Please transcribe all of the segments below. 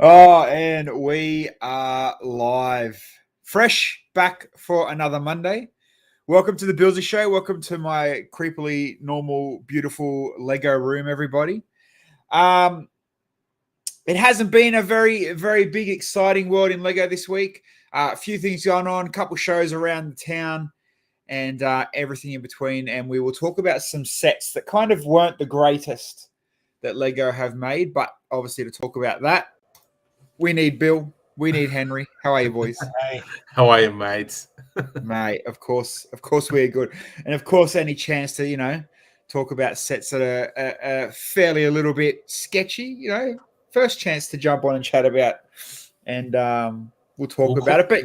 Oh, and we are live. Fresh back for another Monday. Welcome to the Bilsy Show. Welcome to my creepily normal, beautiful Lego room, everybody. It hasn't been a very, very big, exciting world in Lego this week. A few things going on, a couple shows around the town, and everything in between. And we will talk about some sets that kind of weren't the greatest that Lego have made. But obviously, to talk about that, we need Bill. We need Henry. How are you, boys? Hey. How are you, mates? Mate, of course we're good. And of course, any chance to, talk about sets that are fairly a little bit sketchy, first chance to jump on and chat about, and we'll talk about it. But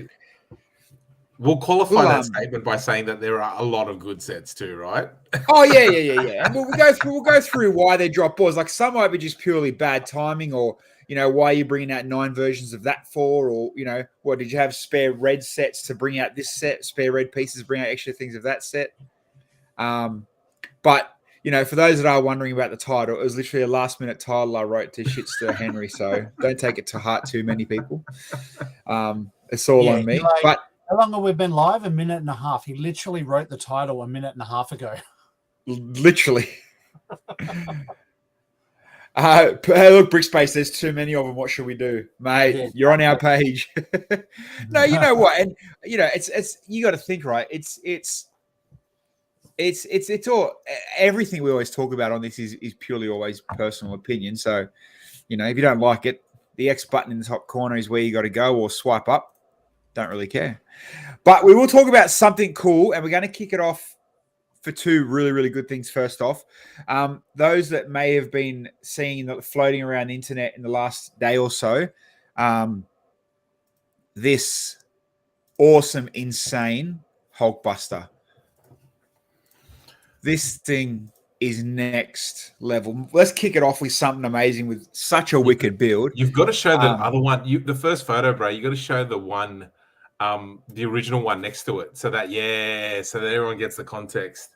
we'll qualify that statement by saying that there are a lot of good sets too, right? Oh yeah. And we'll go through why they drop balls. Like some might be just purely bad timing, or why are you bringing out 9 versions of that for, or what did you have spare red sets to bring out this set, spare red pieces, bring out extra things of that set. But for those that are wondering about the title, it was literally a last minute title I wrote to shitster Henry, so don't take it to heart, too many people. It's all on me. But how long have we been live? A minute and a half. He literally wrote the title a minute and a half ago. Literally. Look, Brickspace, there's too many of them. What should we do? Mate, yeah, you're on our page. No, you know what? And it's you got to think, right? It's all, everything we always talk about on this is purely always personal opinion. So, if you don't like it, the X button in the top corner is where you got to go, or swipe up. Don't really care. But we will talk about something cool, and we're going to kick it off for 2 really, really good things. First off, those that may have been seeing floating around the internet in the last day or so, this awesome, insane Hulkbuster. This thing is next level. Let's kick it off with something amazing with such a wicked build. You've got to show the other one. The first photo, bro. You got to show the one, the original one next to it, so that everyone gets the context.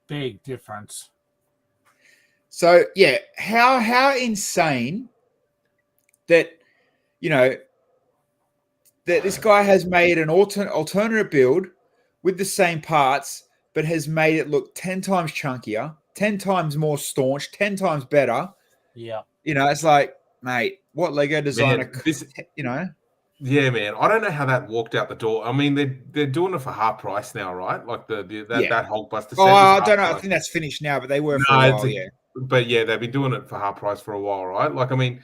Big difference. So yeah, how insane that that this guy has made an alternate build with the same parts, but has made it look 10 times chunkier, 10 times more staunch, 10 times better. Yeah. It's like, mate, what Lego designer, Yeah, man. I don't know how that walked out the door. I mean, they're doing it for half price now, right? Like that Hulkbuster set. Oh, I don't know. Price. I think that's finished now, but they were for a while, yeah. But yeah, they've been doing it for half price for a while, right? Like, I mean,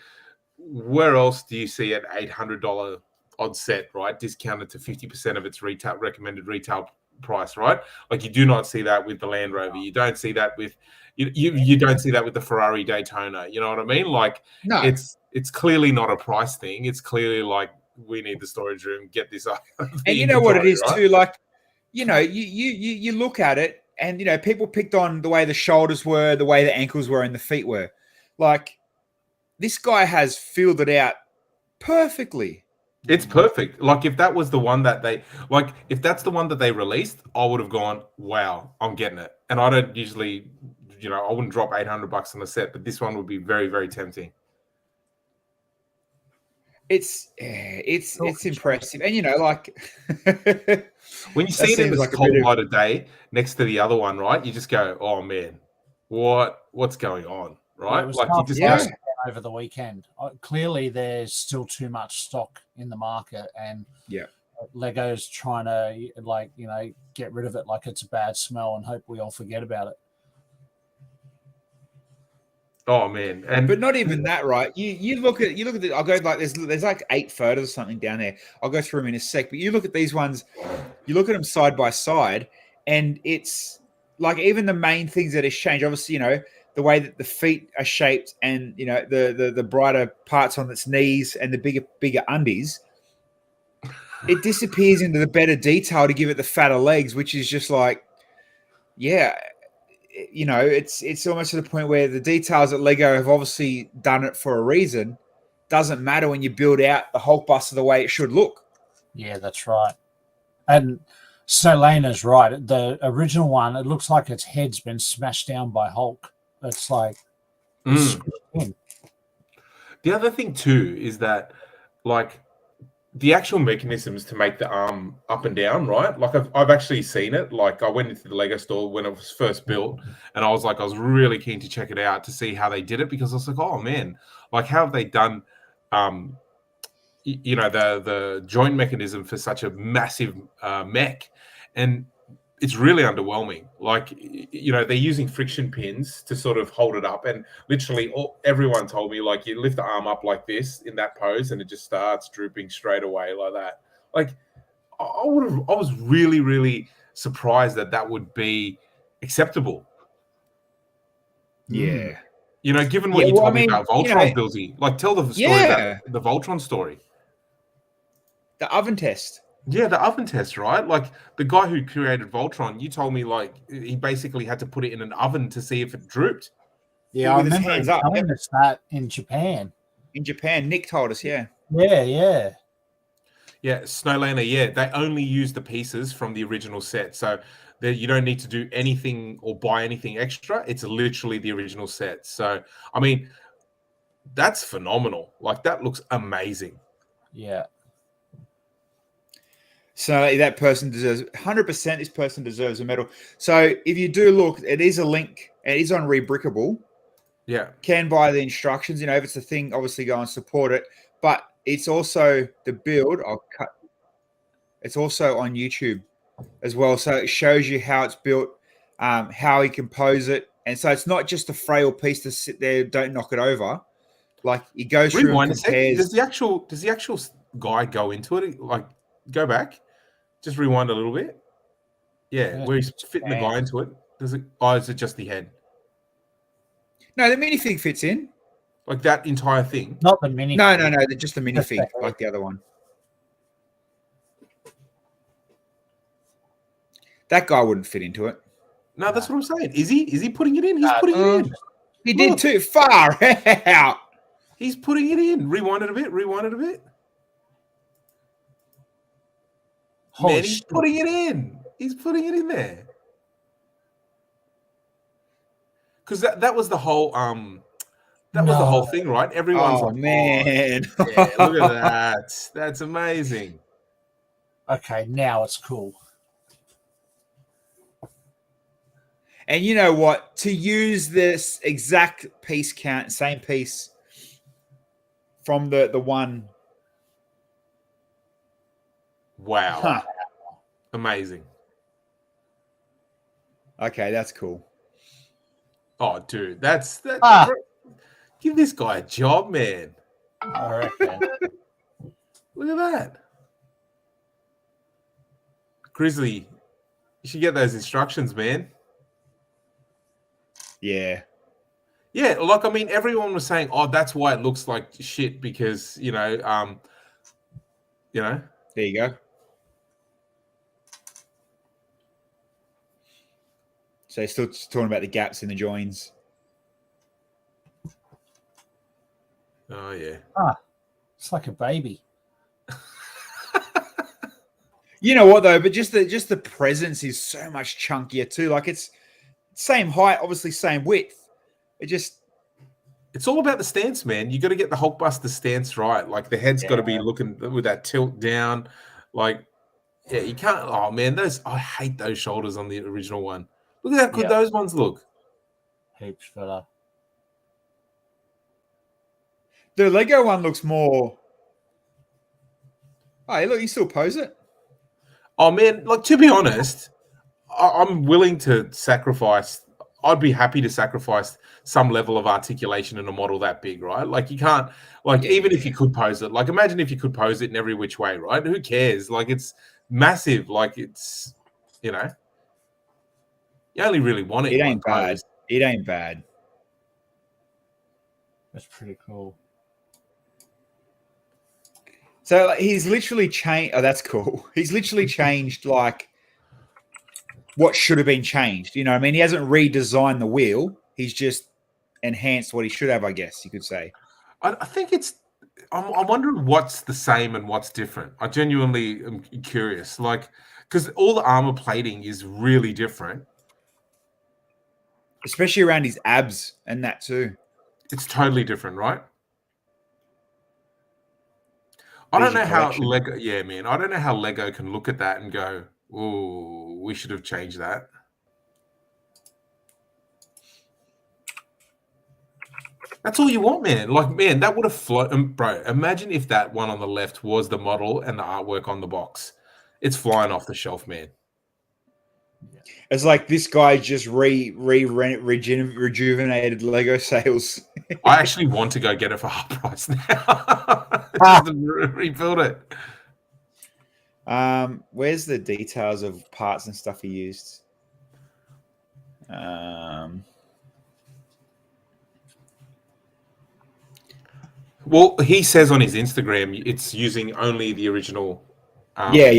where else do you see an $800 odd set, right, discounted to 50% of its recommended retail price, right? Like, you do not see that with the Land Rover. You don't see that with you don't see that with the Ferrari Daytona. You know what I mean? Like, no. It's clearly not a price thing. It's clearly like, we need the storage room, get this up. And you know what it is, right? Too, like, you look at it, and people picked on the way the shoulders were, the way the ankles were, and the feet were. Like, this guy has filled it out perfectly. It's perfect. Like, if that was the one that if that's the one that they released, I would have gone, wow, I'm getting it. And I don't usually, I wouldn't drop $800 on a set, but this one would be very, very tempting. It's impressive, and like when you see it in this cold light of day next to the other one, right? You just go, "Oh man, what's going on?" Right? Like, you just over the weekend. Clearly, there's still too much stock in the market, and Lego's trying to get rid of it like it's a bad smell, and hope we all forget about it. Oh man, but not even that, right? You look at the. I'll go like there's like 8 photos or something down there. I'll go through them in a sec. But you look at these ones, you look at them side by side, and it's like even the main things that has changed. Obviously, the way that the feet are shaped, and the brighter parts on its knees and the bigger undies. It disappears into the better detail to give it the fatter legs, which is just like, yeah. It's almost to the point where the details at Lego have obviously done it for a reason. Doesn't matter when you build out the Hulkbuster the way it should look. Yeah, that's right. And Selena's right. The original one, it looks like its head's been smashed down by Hulk. It's like The other thing too is that, like, the actual mechanisms to make the arm up and down, right? Like I've actually seen it. Like I went into the Lego store when it was first built, and I was really keen to check it out to see how they did it, because I was like, oh man, like how have they done, the joint mechanism for such a massive mech, and it's really underwhelming. Like, they're using friction pins to sort of hold it up, and literally everyone told me, like, you lift the arm up like this in that pose and it just starts drooping straight away like that. Like, I was really, really surprised that would be acceptable. Yeah. Given what you told me about Voltron, Bilsy, like, tell the story about the Voltron story. The oven test. Yeah, the oven test, right? Like, the guy who created Voltron, you told me, like, he basically had to put it in an oven to see if it drooped. Yeah, I remember him telling us that in Japan. In Japan, Nick told us, yeah. Yeah, Snowlander, yeah. They only use the pieces from the original set. So you don't need to do anything or buy anything extra. It's literally the original set. So, I mean, that's phenomenal. Like, that looks amazing. Yeah. So that person deserves 100%. This person deserves a medal. So if you do look, it is a link. It is on Rebrickable. Yeah, can buy the instructions. If it's a thing, obviously go and support it. But it's also the build. It's also on YouTube as well. So it shows you how it's built, how he can pose it, and so it's not just a frail piece to sit there. Don't knock it over. Like, he goes through and compares. Does the actual guy go into it? Like, go back. Just rewind a little bit. Yeah, where he's fitting the guy into it. Does it? Oh, is it just the head? No, the minifig fits in. Like that entire thing? Not the minifig. No, just the minifig, like the other one. That guy wouldn't fit into it. No, that's what I'm saying. Is he? Is he putting it in? He's putting it in. He did too. Far out. He's putting it in. Rewind it a bit. Man, he's putting it in. He's putting it in there. Because that was the whole was the whole thing, right? Everyone's like, man. Oh, yeah, look at that. That's amazing. Okay, now it's cool. And you know what? To use this exact piece count, same piece from the one. Wow. Huh. Amazing. Okay, that's cool. Oh, dude, that's give this guy a job, man. I reckon. Look at that. Grizzly, you should get those instructions, man. Yeah. Yeah, like, I mean, everyone was saying, oh, that's why it looks like shit, because, There you go. So he's still talking about the gaps in the joins. Oh, yeah. It's like a baby. You know what, though? But just the presence is so much chunkier, too. Like, it's same height, obviously same width. It's all about the stance, man. You got to get the Hulkbuster stance right. Like, the head's got to be looking with that tilt down. Like, yeah, you can't. Oh man, I hate those shoulders on the original one. Look at how good those ones look. Heaps fella. The Lego one looks more. Oh, look, you still pose it. Oh man, like, to be honest, I'm willing to sacrifice. I'd be happy to sacrifice some level of articulation in a model that big, right? Like, you can't, like, even if you could pose it, like, imagine if you could pose it in every which way, right? Who cares? Like, it's massive. Like, it's, you only really want it. It ain't bad. It ain't bad. That's pretty cool. So he's literally changed. Oh, that's cool. He's literally changed, like, what should have been changed. You know what I mean? He hasn't redesigned the wheel. He's just enhanced what he should have, I guess you could say. I think I'm wondering what's the same and what's different. I genuinely am curious. Like, because all the armor plating is really different. Especially around his abs and that too. It's totally different, right? I don't know how Lego. Yeah, man. I don't know how Lego can look at that and go, "Ooh, we should have changed that." That's all you want, man. Like, man, that would have flown, bro. Imagine if that one on the left was the model and the artwork on the box. It's flying off the shelf, man. It's like this guy just rejuvenated Lego sales. I actually want to go get it for half price now. Just to rebuild it. Where's the details of parts and stuff he used? Well, he says on his Instagram it's using only the original. Yeah.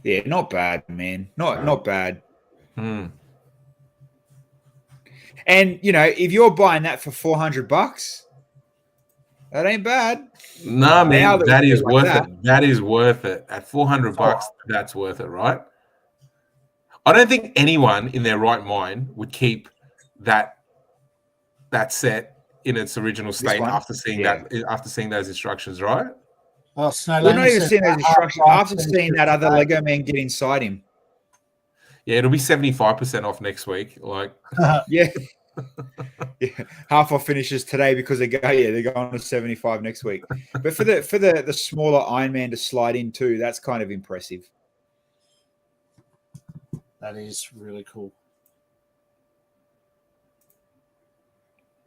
Yeah, not bad, man. Not bad. Hmm. And you know, if you're buying that for $400, that ain't bad. Nah, man, that is worth it. That is worth it. At $400, that's worth it, right? I don't think anyone in their right mind would keep that set in its original state after seeing those instructions, right? Well, we're not even seeing those instructions after seeing that other Lego man get inside him. Yeah, it'll be 75% off next week. Like, yeah, half off finishes today because they're going to 75 next week. But for the smaller Iron Man to slide in too, that's kind of impressive. That is really cool.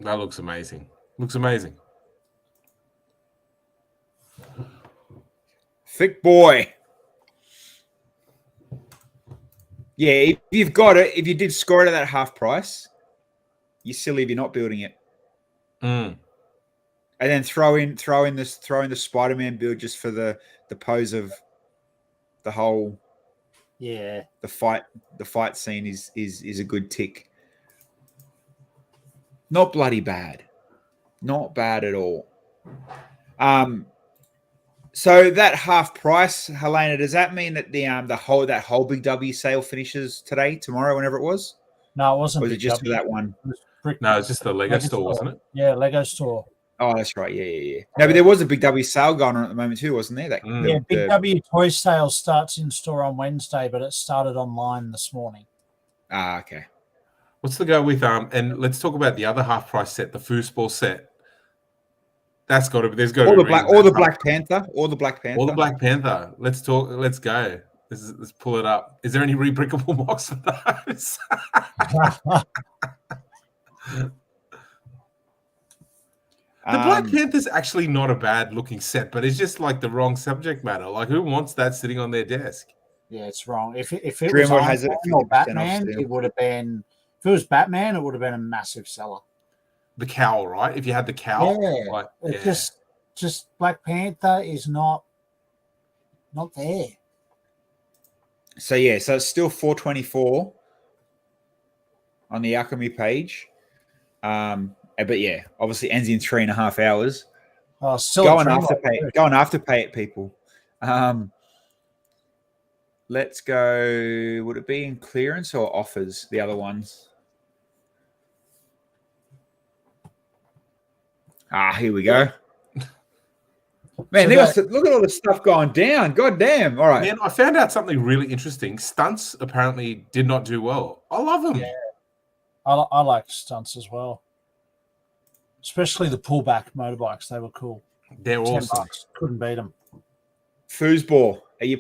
That looks amazing. Looks amazing. Thick boy. Yeah, if you've got it, if you did score it at that half price, you're silly if you're not building it. Mm. And then throw in the Spider-Man build just for the pose of the whole the fight scene is a good tick. Not bloody bad. Not bad at all. So that half price, Helena, does that mean that that whole Big W sale finishes today, tomorrow, whenever it was? No, it wasn't. Or was it just for that one? No, it's just the Lego store, wasn't it? Yeah, Lego store. Oh, that's right. Yeah. No, but there was a Big W sale going on at the moment too, wasn't there? Big W toy sale starts in store on Wednesday, but it started online this morning. Ah, okay. What's the go with and let's talk about the other half price set, the foosball set. That's got to be. There's got to be the Black Panther. All the Black Panther. Let's talk. Let's go. Let's pull it up. Is there any rebrickable box for those? The Black Panther's actually not a bad looking set, but it's just like the wrong subject matter. Like, who wants that sitting on their desk? Yeah, it's wrong. If it was Batman, it would have been. If it was Batman, it would have been a massive seller. The cowl, right? If you had the cowl, just Black Panther is not there. So it's still $424 on the Alchemy page. But yeah, obviously ends in 3.5 hours. Oh, still going after pay it, people. Let's go. Would it be in clearance or offers? The other ones. Here we go. Man, look at all the stuff going down. God damn. All right. Man, I found out something really interesting. Stunts apparently did not do well. I love them. Yeah. I like stunts as well. Especially the pullback motorbikes. They were cool. They're awesome. Couldn't beat them. Foosball. Are you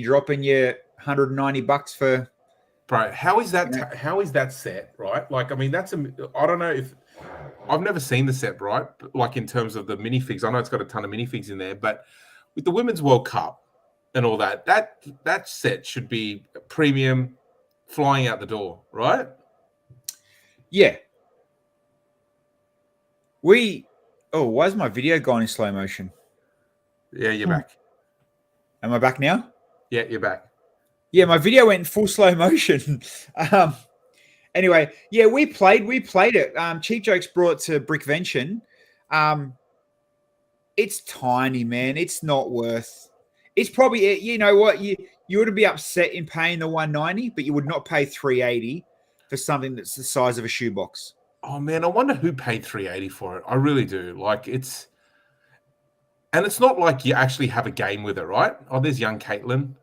dropping your $190 for? Bro, how is that? How is that set, right? Like, I mean, I don't know if I've never seen the set, right? Like in terms of the minifigs, I know it's got a ton of minifigs in there, but with the Women's World Cup and all that set should be premium, flying out the door, right? Yeah. Why is my video gone in slow motion? Yeah, you're back. Am I back now? Yeah, you're back. Yeah, my video went in full slow motion. Anyway, yeah, we played it. Cheap Jokes brought to Brickvention. It's tiny, man. It's not worth. It's probably, you know what, you would be upset in paying the $190, but you would not pay $380 for something that's the size of a shoebox. Oh man, I wonder who paid $380 for it. I really do. Like it's not like you actually have a game with it, right? Oh, there's young Caitlin.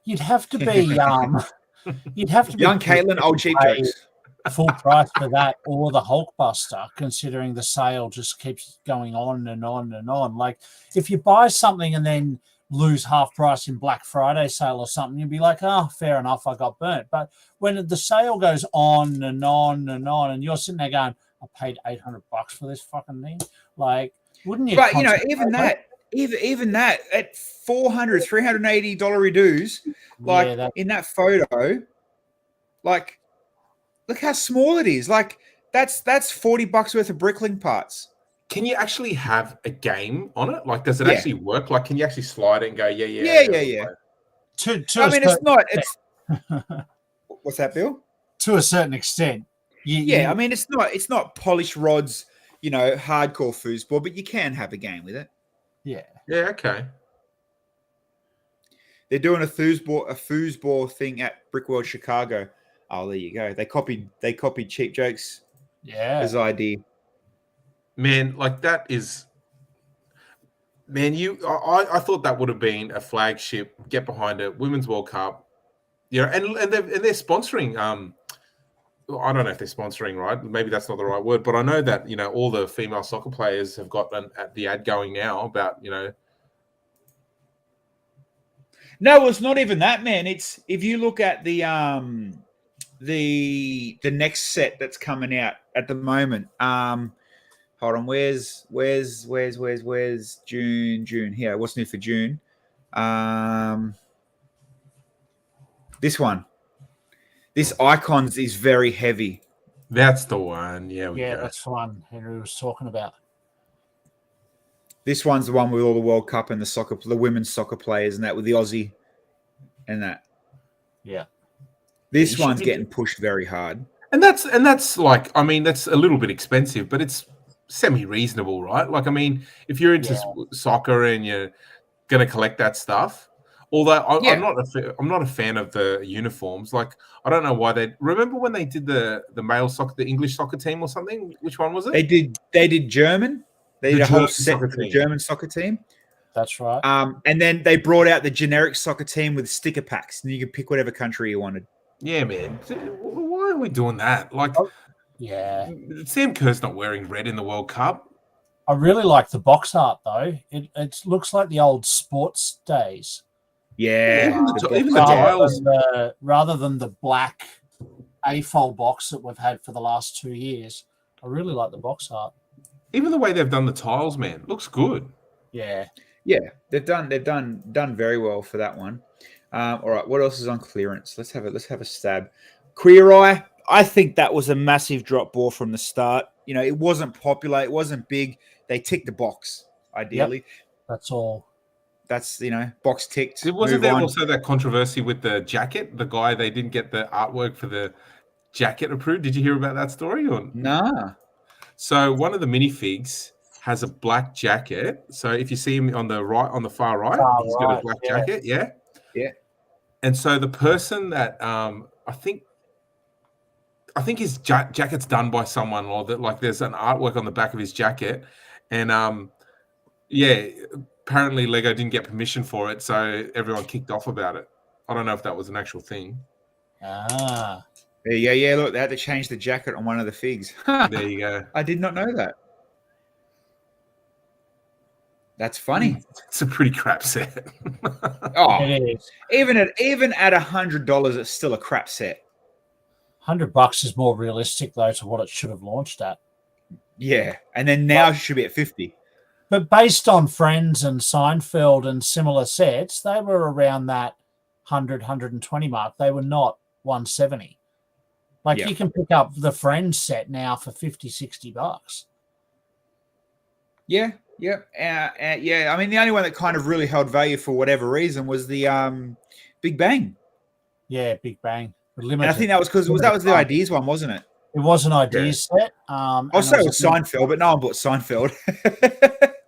You'd have to be young Caitlin, old cheap jokes. Full price for that or the Hulkbuster, considering the sale just keeps going on and on and on. Like if you buy something and then lose half price in Black Friday sale or something, you'd be like, oh, fair enough, I got burnt. But when the sale goes on and on and on, and you're sitting there going, I paid $800 for this fucking thing, like, wouldn't you? But even that at $400, $380 reduce, like in that photo, like look how small it is. Like that's $40 worth of Bricklink parts. Can you actually have a game on it? Like, does it actually work? Like, can you actually slide it and go, yeah? I mean, it's not. It's what's that, Bill? To a certain extent, I mean, it's not polished rods, hardcore foosball, but you can have a game with it. Yeah. Yeah. Okay. They're doing a foosball thing at Brickworld Chicago. Oh, there you go. They copied Cheap Jokes. Yeah. His idea. Man, like that is, man. I thought that would have been a flagship. Get behind it, Women's World Cup. Yeah, and they're sponsoring. I don't know if they're sponsoring, right? Maybe that's not the right word, but I know that all the female soccer players have got the ad going now about No, it's not even that, man. It's if you look at the next set that's coming out at the moment. Hold on, where's June? Here, what's new for June? This one. This Icons is very heavy. That's the one. Yeah, that's the one Henry was talking about. This one's the one with all the World Cup and the women's soccer players and that with the Aussie and that. Yeah. This one's getting pushed very hard. And that's like, I mean, that's a little bit expensive, but it's semi-reasonable, right? Like, I mean, if you're into soccer and you're going to collect that stuff, although I'm not a fan of the uniforms. Like, I don't know why remember when they did the male soccer, the English soccer team or something? Which one was it? They did German. They did a whole set for the German soccer team. That's right. And then they brought out the generic soccer team with sticker packs, and you could pick whatever country you wanted. Yeah, man. Why are we doing that? Like, Sam Kerr's not wearing red in the World Cup. I really like the box art, though. It looks like the old sports days. Yeah. Even the tiles. Rather than the black A-fold box that we've had for the last 2 years, I really like the box art. Even the way they've done the tiles, man, looks good. Yeah. Yeah, they've done very well for that one. All right, what else is on clearance? Let's have a stab. Queer Eye. I think that was a massive drop ball from the start. It wasn't popular. It wasn't big. They ticked the box, ideally. Yep, that's all. That's, box ticked. Wasn't there also that controversy with the jacket? The guy, they didn't get the artwork for the jacket approved. Did you hear about that story? Nah. So one of the minifigs has a black jacket. So if you see him on the far right, he's got a black jacket. Yeah. Yeah. And so the person that I think his jacket's done by someone, or that like there's an artwork on the back of his jacket, and apparently Lego didn't get permission for it, so everyone kicked off about it. I don't know if that was an actual thing. Ah. Yeah. Look, they had to change the jacket on one of the figs. There you go. I did not know that. That's funny. It's a pretty crap set. It is. Even at $100, it's still a crap set. $100 is more realistic though to what it should have launched at. Yeah, and then now it should be at 50. But based on Friends and Seinfeld and similar sets, they were around that 100, 120 mark. They were not 170. You can pick up the Friends set now for $50, $60. Yeah. I mean, the only one that kind of really held value for whatever reason was the Big Bang. Yeah, Big Bang. And I think that was because that was the Ideas one, wasn't it? It was an Ideas set. I'll say it was Seinfeld, but no one bought Seinfeld.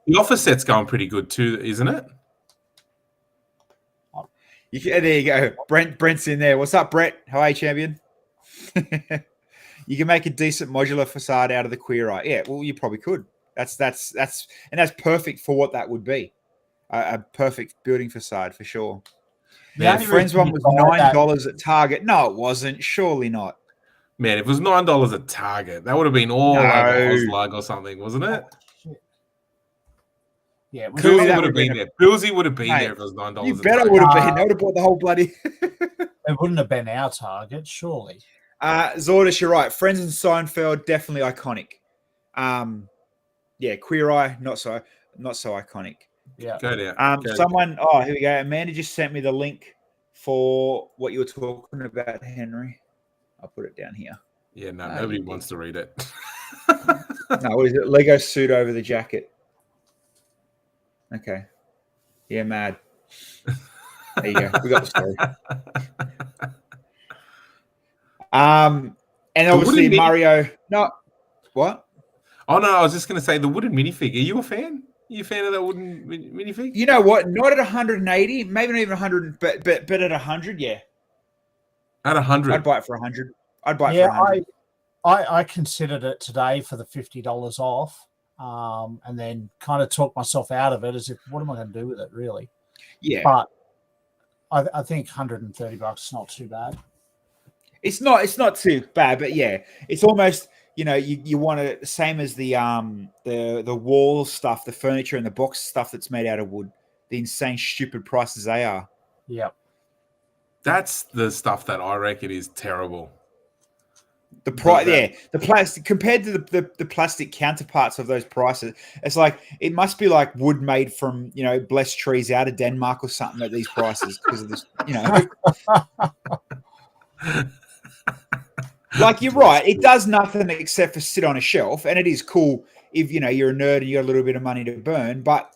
The Office set's going pretty good too, isn't it? There you go. Brent's in there. What's up, Brett? How are you, champion? You can make a decent modular facade out of the Queer Eye. Yeah, well, you probably could. That's perfect for what that would be. A perfect building facade for sure. The The Friends one was $9 at Target. No, it wasn't. Surely not. Man, if it was $9 at Target, that would have been all over Oslug or something, wasn't it? Yeah, Bilsy would have been there. Bilsy would have been there if it was $9. You better would have been. They would have bought the whole bloody. It wouldn't have been our Target, surely. Zordis, you're right. Friends and Seinfeld, definitely iconic. Yeah, Queer Eye, not so iconic. Yeah. Go down. Someone, here we go. Amanda just sent me the link for what you were talking about, Henry. I'll put it down here. Yeah, no, nobody wants to read it. No, what is it? Lego suit over the jacket. Okay. Yeah, mad. There you go. We got the story. And obviously Mario. No, what? Oh no, I was just going to say the wooden minifig. Are you a fan? Are you a fan of that wooden minifig? You know what? Not at 180, maybe not even 100, but at 100, yeah. At 100, I'd buy it for 100. I'd buy it for 100. I considered it today for the $50 off, and then kind of talked myself out of it as if, what am I going to do with it, really? Yeah. But I think $130 is not too bad. It's not too bad, but yeah, it's almost, you want to, same as the wall stuff, the furniture and the box stuff that's made out of wood, the insane stupid prices they are. Yep. That's the stuff that I reckon is terrible. The price, the plastic compared to the plastic counterparts of those prices, it's like it must be like wood made from blessed trees out of Denmark or something at these prices because of this. Like you're right, it does nothing except for sit on a shelf, and it is cool if you're a nerd and you got a little bit of money to burn. But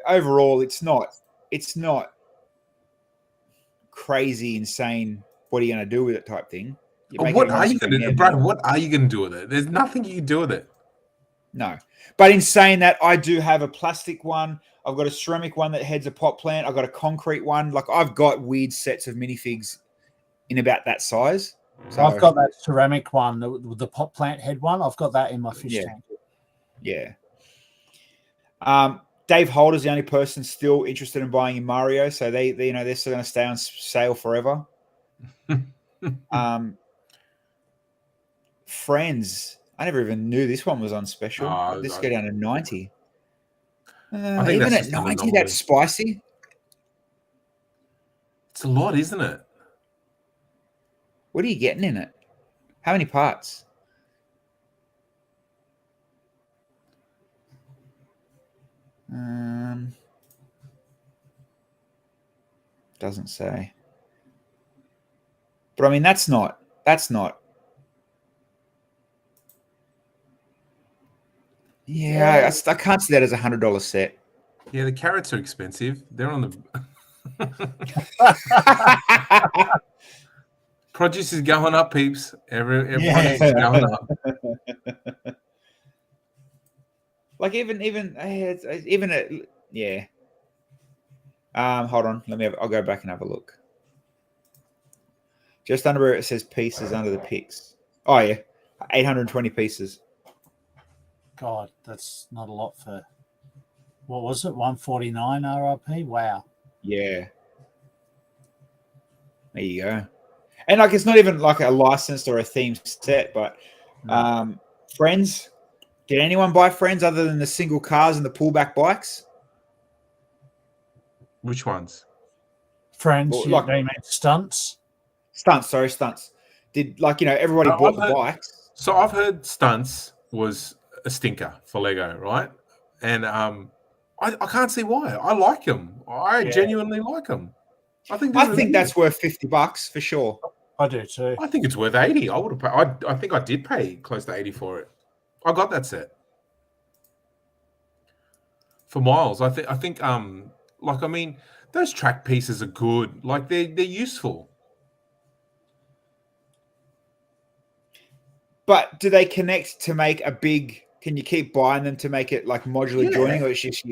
overall, it's not crazy, insane. What are you going to do with it? Type thing. What are you going to do, Brad? What are you going to do with it? There's nothing you can do with it. No, but in saying that, I do have a plastic one. I've got a ceramic one that heads a pot plant. I've got a concrete one. Like I've got weird sets of minifigs in about that size. So I've got that ceramic one, the pot plant head one. I've got that in my fish tank. Yeah. Dave Holder's the only person still interested in buying in Mario, so they're still going to stay on sale forever. Friends, I never even knew this one was on special. This go down to 90. I think even at 90, that's spicy. It's a lot, isn't it? What are you getting in it? How many parts? Doesn't say. But I mean, that's not. Yeah, I can't see that as $100 set. Yeah, the carrots are expensive. They're on the produce is going up, peeps. Everyone is going up. Like even yeah. Hold on. I'll go back and have a look. Just under where it says pieces under the picks. Oh yeah, 820 pieces. God, that's not a lot for. What was it? 149 RRP. Wow. Yeah. There you go. And like it's not even like a licensed or a themed set, but Friends. Did anyone buy Friends other than the single cars and the pullback bikes? Which ones? Friends, they mean stunts? Stunts. Did everybody bought the bikes? So I've heard stunts was a stinker for Lego, right? And I can't see why. I like them. I genuinely like them. I think that's worth $50 for sure. I do too. I think it's worth 80. I would have paid. I think I did pay close to 80 for it. I got that set for Miles. I think those track pieces are good. Like they're useful. But do they connect to make a big? Can you keep buying them to make it like modular joining, or it's just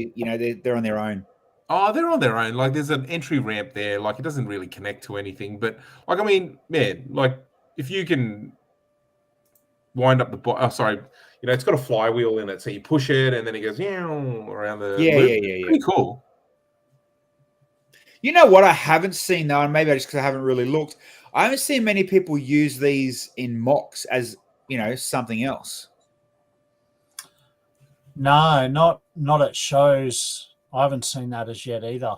they're on their own? Oh, they're on their own. Like there's an entry ramp there. Like it doesn't really connect to anything. But like man, like if you can wind up the it's got a flywheel in it, so you push it and then it goes around the Yeah, loop. yeah. Pretty cool. You know what I haven't seen though, and maybe just because I haven't really looked, I haven't seen many people use these in mocks as something else. No, not at shows. I haven't seen that as yet either.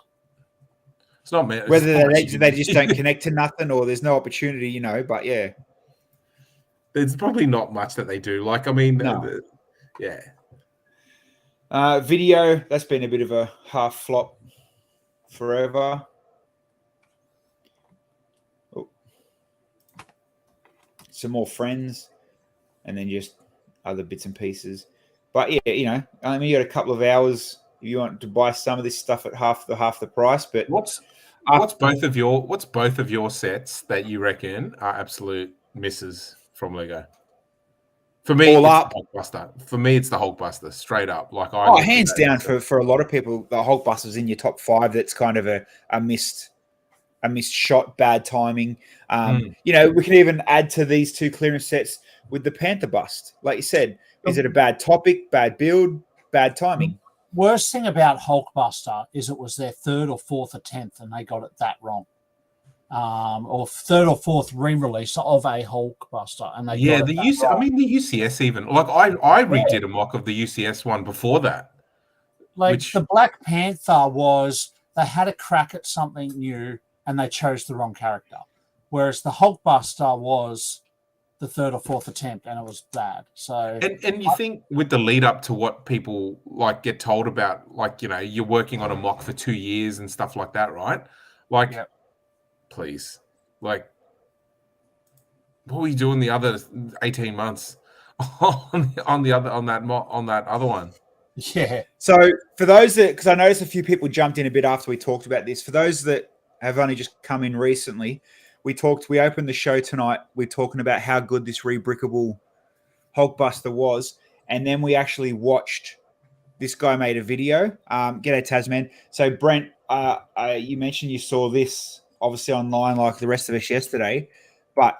It's not meant. Whether they just don't connect to nothing, or there's no opportunity, But yeah, there's probably not much that they do. Like, I mean, no. Yeah. Video, that's been a bit of a half flop forever. Oh. Some more friends, and then just other bits and pieces. But yeah, I mean, you got a couple of hours if you want to buy some of this stuff at half the price. But what's both of your sets that you reckon are absolute misses from Lego? For me, it's the Hulkbuster. For me, it's the Hulkbuster, straight up. Like, hands down for a lot of people, the Hulkbuster's in your top 5. That's kind of a missed shot, bad timing. We can even add to these 2 clearance sets with the Panther bust. Like you said, is it a bad topic, bad build, bad timing? Worst thing about Hulkbuster is it was their 3rd or 4th attempt and they got it that wrong. Or 3rd or 4th re-release of a Hulkbuster, and they the UCS even, like, I redid a mock of the UCS one before that. Like, the Black Panther was, they had a crack at something new and they chose the wrong character, whereas the Hulkbuster was the 3rd or 4th attempt and it was bad. So and you think with the lead up to what people like get told about, like, you're working on a mock for 2 years and stuff like that, right? Like, please, like, what were you doing the other 18 months on that other one? Yeah. So for those because I noticed a few people jumped in a bit after we talked about this. For those that have only just come in recently, we opened the show tonight. We're talking about how good this rebrickable Hulkbuster was, and then we actually watched. This guy made a video. G'day, Tasman. So Brent, you mentioned you saw this obviously online like the rest of us yesterday, but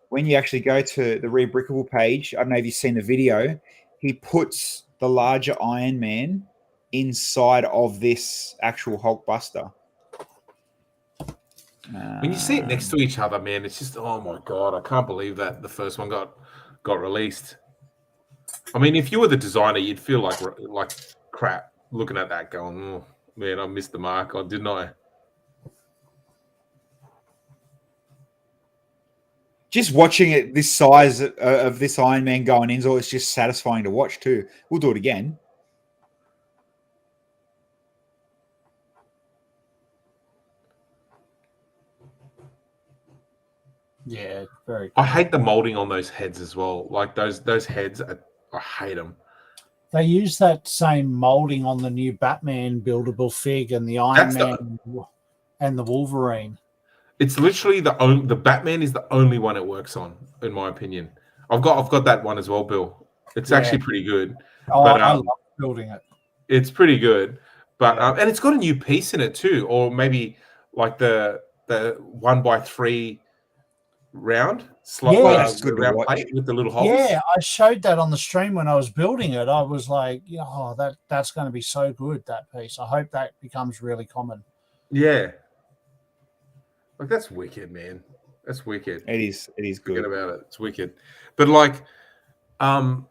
when you actually go to the rebrickable page, I don't know if you've seen the video, he puts the larger Iron Man inside of this actual Hulkbuster. When you see it next to each other, man, it's just, oh my God, I can't believe that the first one got released. I mean, if you were the designer, you'd feel like crap looking at that going, oh, man, I missed the mark, didn't I? Just watching it, this size of this Iron Man going in, it's just satisfying to watch too. We'll do it again. Yeah, very cool. I hate the molding on those heads as well. Like those heads, I hate them. They use that same molding on the new Batman buildable fig and the Iron Man and the Wolverine. It's literally the Batman is the only one it works on, in my opinion. I've got that one as well, Bill. It's actually pretty good. But I love building it. It's pretty good, but and it's got a new piece in it too, or maybe like the 1x3 round slot, that's good round to watch. plate with the little holes. Yeah, I showed that on the stream when I was building it. I was like, that's going to be so good, that piece. I hope that becomes really common. Yeah. Like, that's wicked, man. That's wicked. It is good. Forget about it. It's wicked. But like, the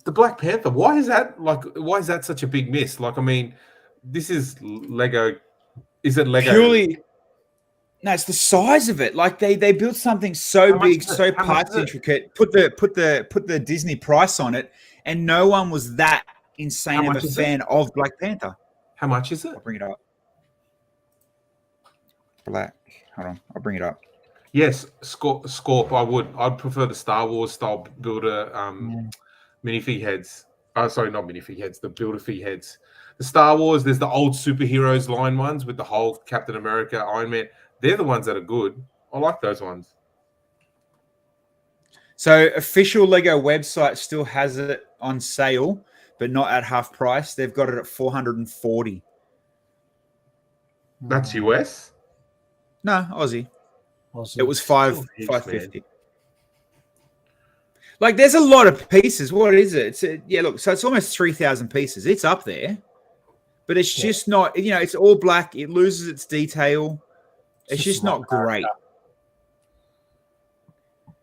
Black Panther, why is that such a big miss? Like, I mean, this is Lego. Is it Lego? Purely, no, it's the size of it. Like they built something so big, so parts intricate. Put the Disney price on it, and no one was that insane of a fan of Black Panther. How much is it? I'll bring it up. Black. Hold on, I'll bring it up. Yes, Scorp. I'd prefer the Star Wars style builder minifig heads. Oh, sorry, not minifig heads. The builder fig heads. The Star Wars. There's the old superheroes line ones with the Hulk, Captain America, Iron Man. They're the ones that are good. I like those ones. So, official Lego website still has it on sale, but not at half price. They've got it at $440. That's US? No, Aussie. It was $550. Like, there's a lot of pieces. What is it? Look, so it's almost 3,000 pieces. It's up there, but it's just not. It's all black. It loses its detail. It's just not great.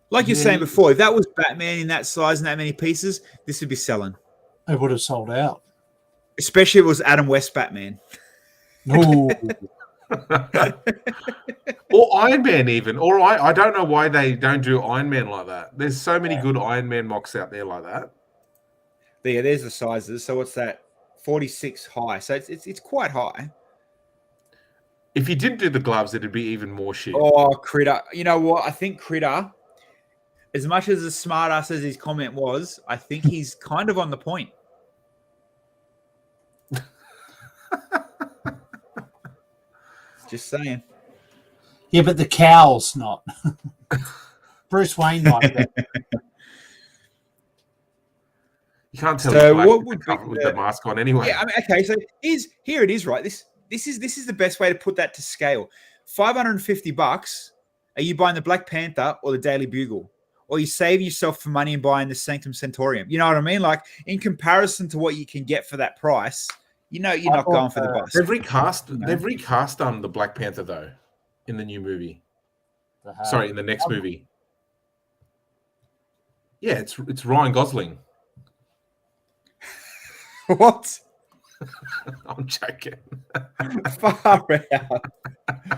Like you're saying before, if that was Batman in that size and that many pieces, this would be selling. It would have sold out. Especially if it was Adam West Batman. No. Or Iron Man even. Or I don't know why they don't do Iron Man like that. There's so many good Iron Man mocks out there like that. There's the sizes. So what's that? 46 high. So it's quite high. If you didn't do the gloves, it'd be even more shit. Oh, Critter. You know what? I think Critter, as much as a smart ass as his comment was, I think he's kind of on the point. Just saying. Yeah, but the cowl's not. Bruce Wayne might be. You can't tell. So what would with the mask on anyway? Yeah, I mean, okay. So here it is, right? This is the best way to put that to scale. $550. Are you buying the Black Panther or the Daily Bugle? Or are you saving yourself for money and buying the Sanctum Centurium? You know what I mean? Like, in comparison to what you can get for that price, you're not going for the bus. They've recast the Black Panther though in the new movie. Sorry, in the next movie. Yeah, it's Ryan Gosling. What? I'm joking. Far out.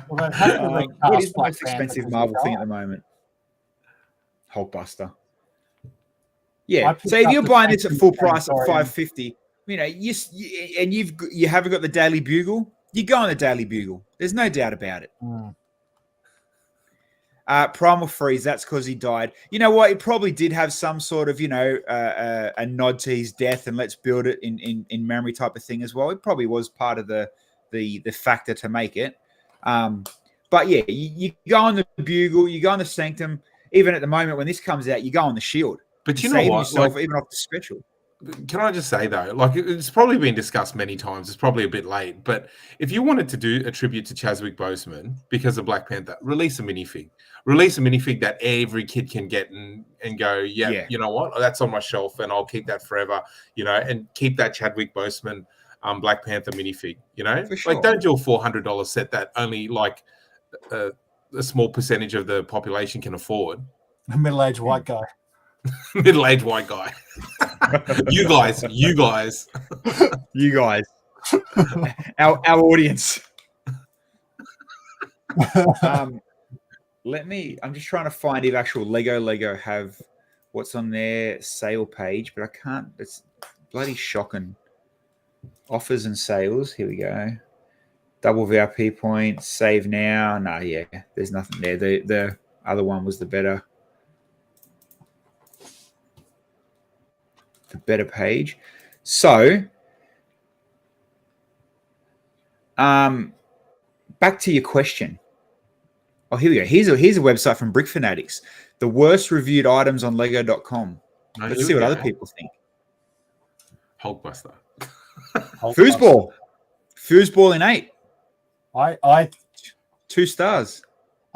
What is the most expensive Marvel thing at the moment? Hulkbuster. Yeah. So if you're buying this at full price at $550, you haven't got the Daily Bugle, you go on the Daily Bugle. There's no doubt about it. Primal Freeze, that's because he died. You know what? It probably did have some sort of, a nod to his death and let's build it in memory type of thing as well. It probably was part of the factor to make it. But yeah, you go on the Bugle, you go on the Sanctum. Even at the moment when this comes out, you go on the Shield. But you know what? Yourself, even off the special. Can I just say though, like it's probably been discussed many times. It's probably a bit late, but if you wanted to do a tribute to Chadwick Boseman because of Black Panther, release a minifig. Release a minifig that every kid can get and go, yeah, you know what? That's on my shelf and I'll keep that forever, and keep that Chadwick Boseman Black Panther minifig, For sure. Like don't do a $400 set that only like a small percentage of the population can afford. A middle-aged white guy. Middle-aged white guy. You guys. Our audience. I'm just trying to find if actual Lego have what's on their sale page, but I can't. It's bloody shocking. Offers and sales. Here we go. Double VIP points. Save now. No, yeah. There's nothing there. The other one was the better page. So, back to your question. Oh, here we go. Here's a website from Brick Fanatics. The worst reviewed items on Lego.com. Let's see what other people think. Hulkbuster. Foosball in 8. I 2 stars.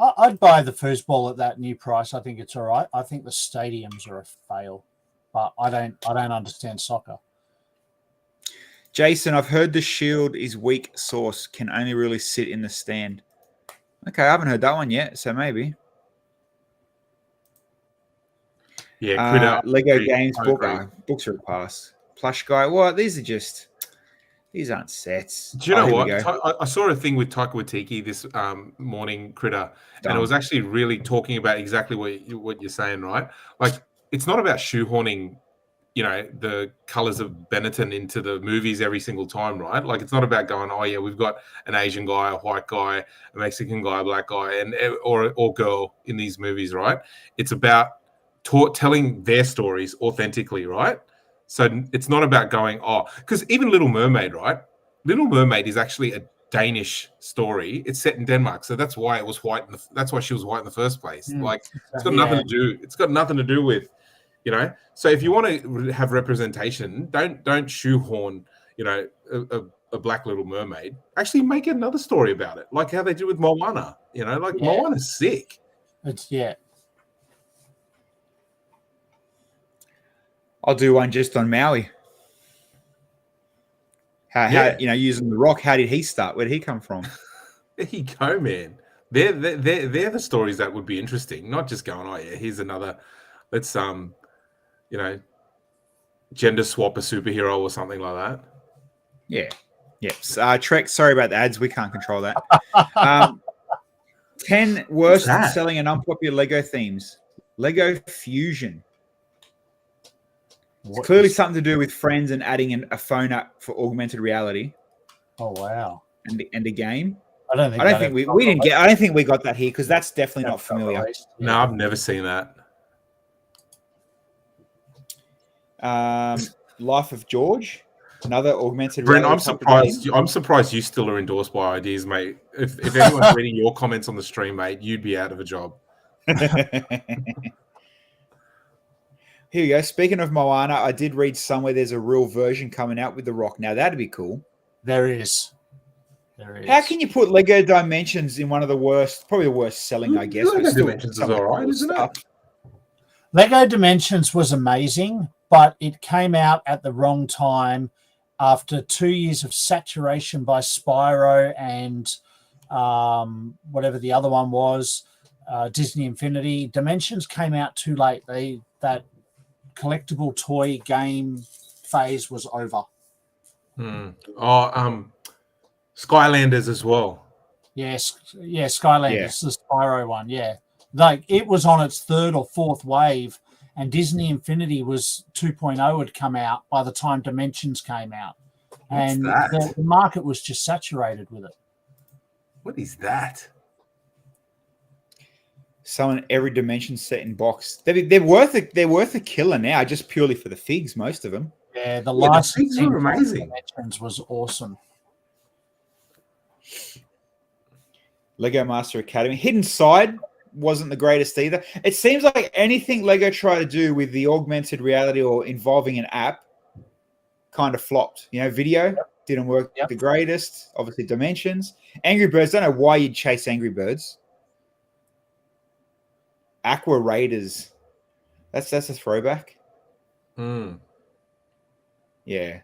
I'd buy the foosball at that new price. I think it's all right. I think the stadiums are a fail, but I don't understand soccer. Jason, I've heard the Shield is weak sauce, can only really sit in the stand. Okay, I haven't heard that one yet, so maybe. Yeah, Lego Games books are a pass. Plush guy, what? These aren't sets. Do you know what? I saw a thing with Taika Waititi this morning, Critter, and it was actually really talking about exactly what you're saying, right? Like, it's not about shoehorning, the colors of Benetton into the movies every single time, right? Like, it's not about going, oh yeah, we've got an Asian guy, a white guy, a Mexican guy, a black guy, or girl in these movies, right? It's about telling their stories authentically, right? So it's not about going, because even Little Mermaid, right? Little Mermaid is actually a Danish story. It's set in Denmark, so that's why it was white. That's why she was white in the first place. Like, it's got nothing to do. It's got nothing to do with, So if you want to have representation, don't shoehorn, a black Little Mermaid. Actually, make another story about it, like how they did with Moana. Moana's sick. I'll do one just on Maui. How using the rock? How did he start? Where did he come from? There you go, man. They're the stories that would be interesting. Not just going, oh yeah, here's another. Let's gender swap a superhero or something like that. Yeah. Trek. Sorry about the ads. We can't control that. 10 worst selling and unpopular Lego themes. Lego Fusion. It's clearly something to do with friends and adding a phone app for augmented reality. Oh wow! And a game. I don't think we didn't get. I don't think we got that here because that's definitely not familiar. Yeah. No, I've never seen that. Life of George, another augmented reality. Brent, I'm surprised you still are endorsed by ideas, mate. If anyone's reading your comments on the stream, mate, you'd be out of a job. Here we go. Speaking of Moana, I did read somewhere there's a real version coming out with The Rock. Now, that'd be cool. There is. How can you put Lego Dimensions in one of the worst, probably the worst selling, I guess? Lego Dimensions is all right, isn't it? Lego Dimensions was amazing, but it came out at the wrong time after 2 years of saturation by Spyro and whatever the other one was, Disney Infinity. Dimensions came out too late. That collectible toy game phase was over. Skylanders as well. Yes, Skylanders, the Spyro one. Yeah, like it was on its third or fourth wave, and Disney Infinity was 2.0 had come out by the time Dimensions came out, and the market was just saturated with it. What is that? Selling every Dimension set in box. They're worth a killer now, just purely for the figs. Most of them. Yeah, the licensing were amazing. Dimensions was awesome. Lego Master Academy. Hidden Side wasn't the greatest either. It seems like anything Lego tried to do with the augmented reality or involving an app kind of flopped. Video didn't work the greatest. Obviously, Dimensions. Angry Birds. Don't know why you'd chase Angry Birds. Aqua Raiders. That's a throwback. Yeah.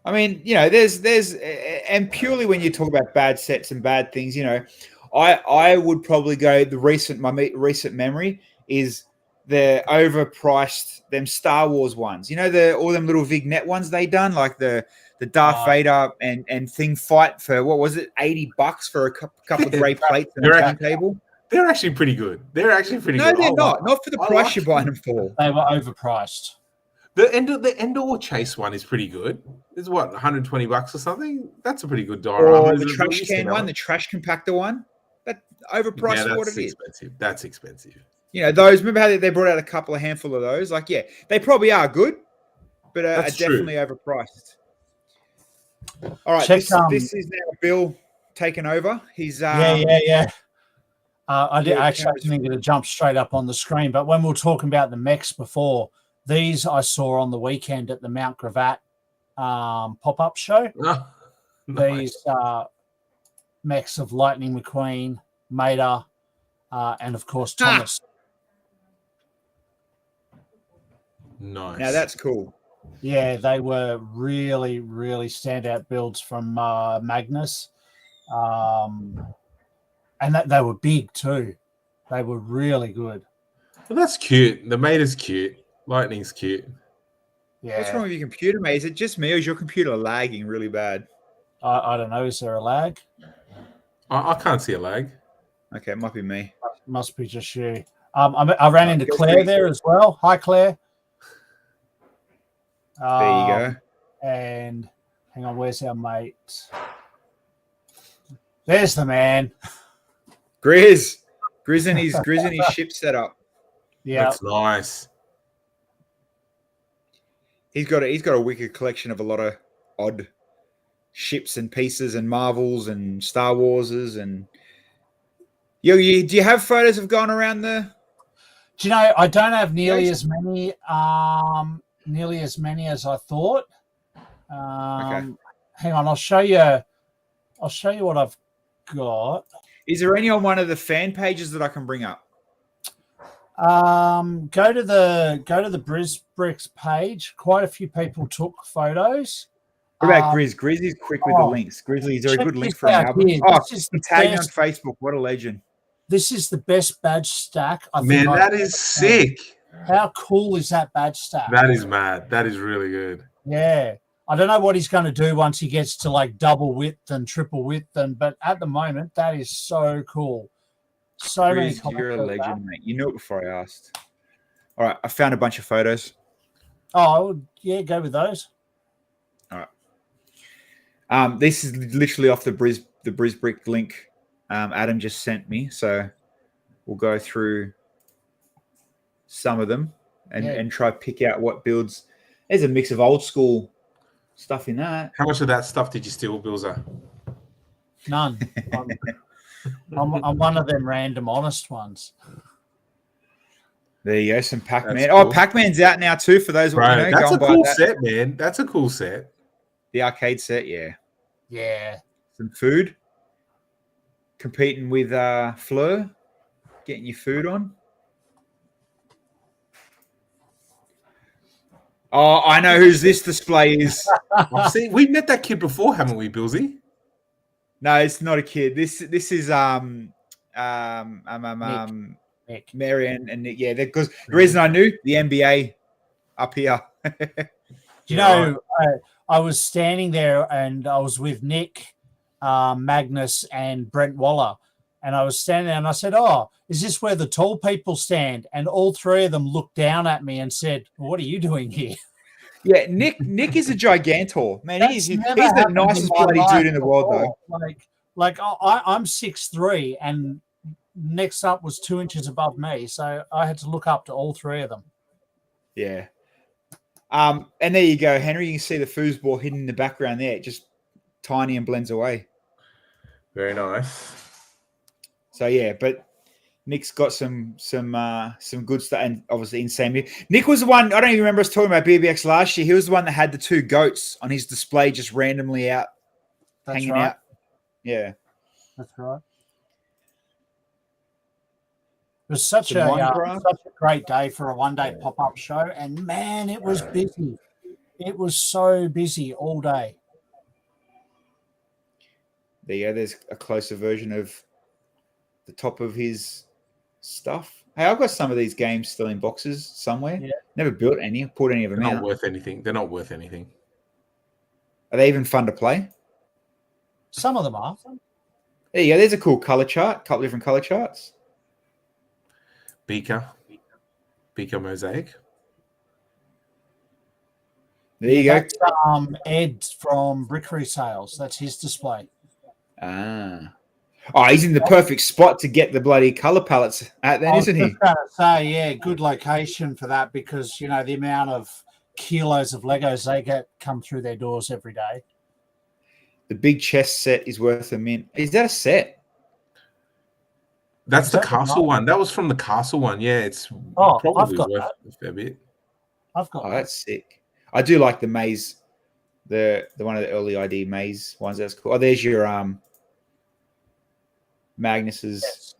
I mean, there's and purely when you talk about bad sets and bad things, I would probably go my recent memory is the overpriced them Star Wars ones. All them little vignette ones they done, like the Darth Vader and thing fight for what was it, $80 for a couple of great plates and a turntable. They're actually pretty good. No, they're not. Not for the price you're buying them for. They were overpriced. The Endor Chase one is pretty good. It's what, $120 or something? That's a pretty good diorama. Or the trash can one, the trash compactor one. That overpriced for what it is. That's expensive. Those. Remember how they brought out a handful of those? Like, yeah, they probably are good, but are definitely overpriced. All right, this is now Bill taking over. He's yeah. I actually didn't get to jump straight up on the screen, but when we were talking about the mechs before, these I saw on the weekend at the Mount Gravatt pop-up show. Oh, nice. These mechs of Lightning McQueen, Mater, and of course Thomas. Nice. Now that's cool. Yeah, they were really, really standout builds from Magnus. And they were big too. They were really good. Well, that's cute. The Mater's cute. Lightning's cute. Yeah. What's wrong with your computer, mate? Is it just me or is your computer lagging really bad? I don't know. Is there a lag? I can't see a lag. Okay, it might be me. Must be just you. I ran into Claire there as well. Hi, Claire. There you go. And hang on, where's our mate? There's the man. Grizz and his ship set up. Yeah, that's nice. He's got a wicked collection of a lot of odd ships and pieces and Marvels and Star Warses and do you have photos of going around the? Do you know I don't have nearly as many as I thought. Okay. Hang on, I'll show you what I've got. Is there any on one of the fan pages that I can bring up? Go to the Brisbricks page. Quite a few people took photos. What about Grizz? Grizz is quick with the links. Grizzly, is there a good link for an album? Here. Oh, tag me on Facebook. What a legend. This is the best badge stack. That is sick. How cool is that badge stack? That is mad. That is really good. Yeah. I don't know what he's going to do once he gets to like double width and triple width, but at the moment, that is so cool. So Grizz, many comments. you're a legend, mate. You knew it before I asked. All right, I found a bunch of photos. Oh, yeah, go with those. All right. This is literally off the Brisbrick link Adam just sent me. So we'll go through some of them and try pick out what builds. There's a mix of old school stuff in that. How much of that stuff did you steal, Bilza? None. I'm one of them random honest ones. There you go, some Pac-Man. Cool. Oh, Pac-Man's out now too for those. Right, that's a cool set, man. That's a cool set. The arcade set, yeah. Yeah. Some food. Competing with Fleur. Getting your food on. Oh, I know whose this display is. See, we met that kid before, haven't we, Bilsy? No, it's not a kid. This is Nick. Marianne and Nick. Yeah, because the reason I knew the NBA up here. You know, I was standing there and I was with Nick, Magnus, and Brent Waller. And I was standing there and I said, "Oh, is this where the tall people stand?" And all three of them looked down at me and said, "What are you doing here?" Yeah, Nick is a gigantor, man. He's the nicest bloody dude in the world, though. I'm 6'3", and next up was 2 inches above me, so I had to look up to all three of them. Yeah. And there you go, Henry. You can see the foosball hidden in the background there, just tiny and blends away. Very nice. So yeah, but Nick's got some good stuff, and obviously insane. Nick was the one, I don't even remember us talking about BBX last year. He was the one that had the two goats on his display just randomly out, hanging out. Yeah. That's right. It was such a great day for a one-day pop-up show, and man, it was busy. It was so busy all day. There you go. There's a closer version of the top of his stuff. Hey, I've got some of these games still in boxes somewhere. Yeah. Never built any, pulled any of them out. They're not worth anything. They're not worth anything. Are they even fun to play? Some of them are. There you go. There's a cool color chart. Couple different color charts. Beaker mosaic. There you go. That's Ed from Brickery Sales. That's his display. Ah. Oh, he's in the perfect spot to get the bloody color palettes at then, isn't he? I was trying to say, yeah, good location for that because, you know, the amount of kilos of Legos they get come through their doors every day. The big chest set is worth a mint. Is that a set? That's the castle one. That was from the castle one. Yeah, it's probably worth a fair bit. I've got that. That's sick. I do like the maze, the one of the early ID maze ones. That's cool. Oh, there's your Magnus's. Yes.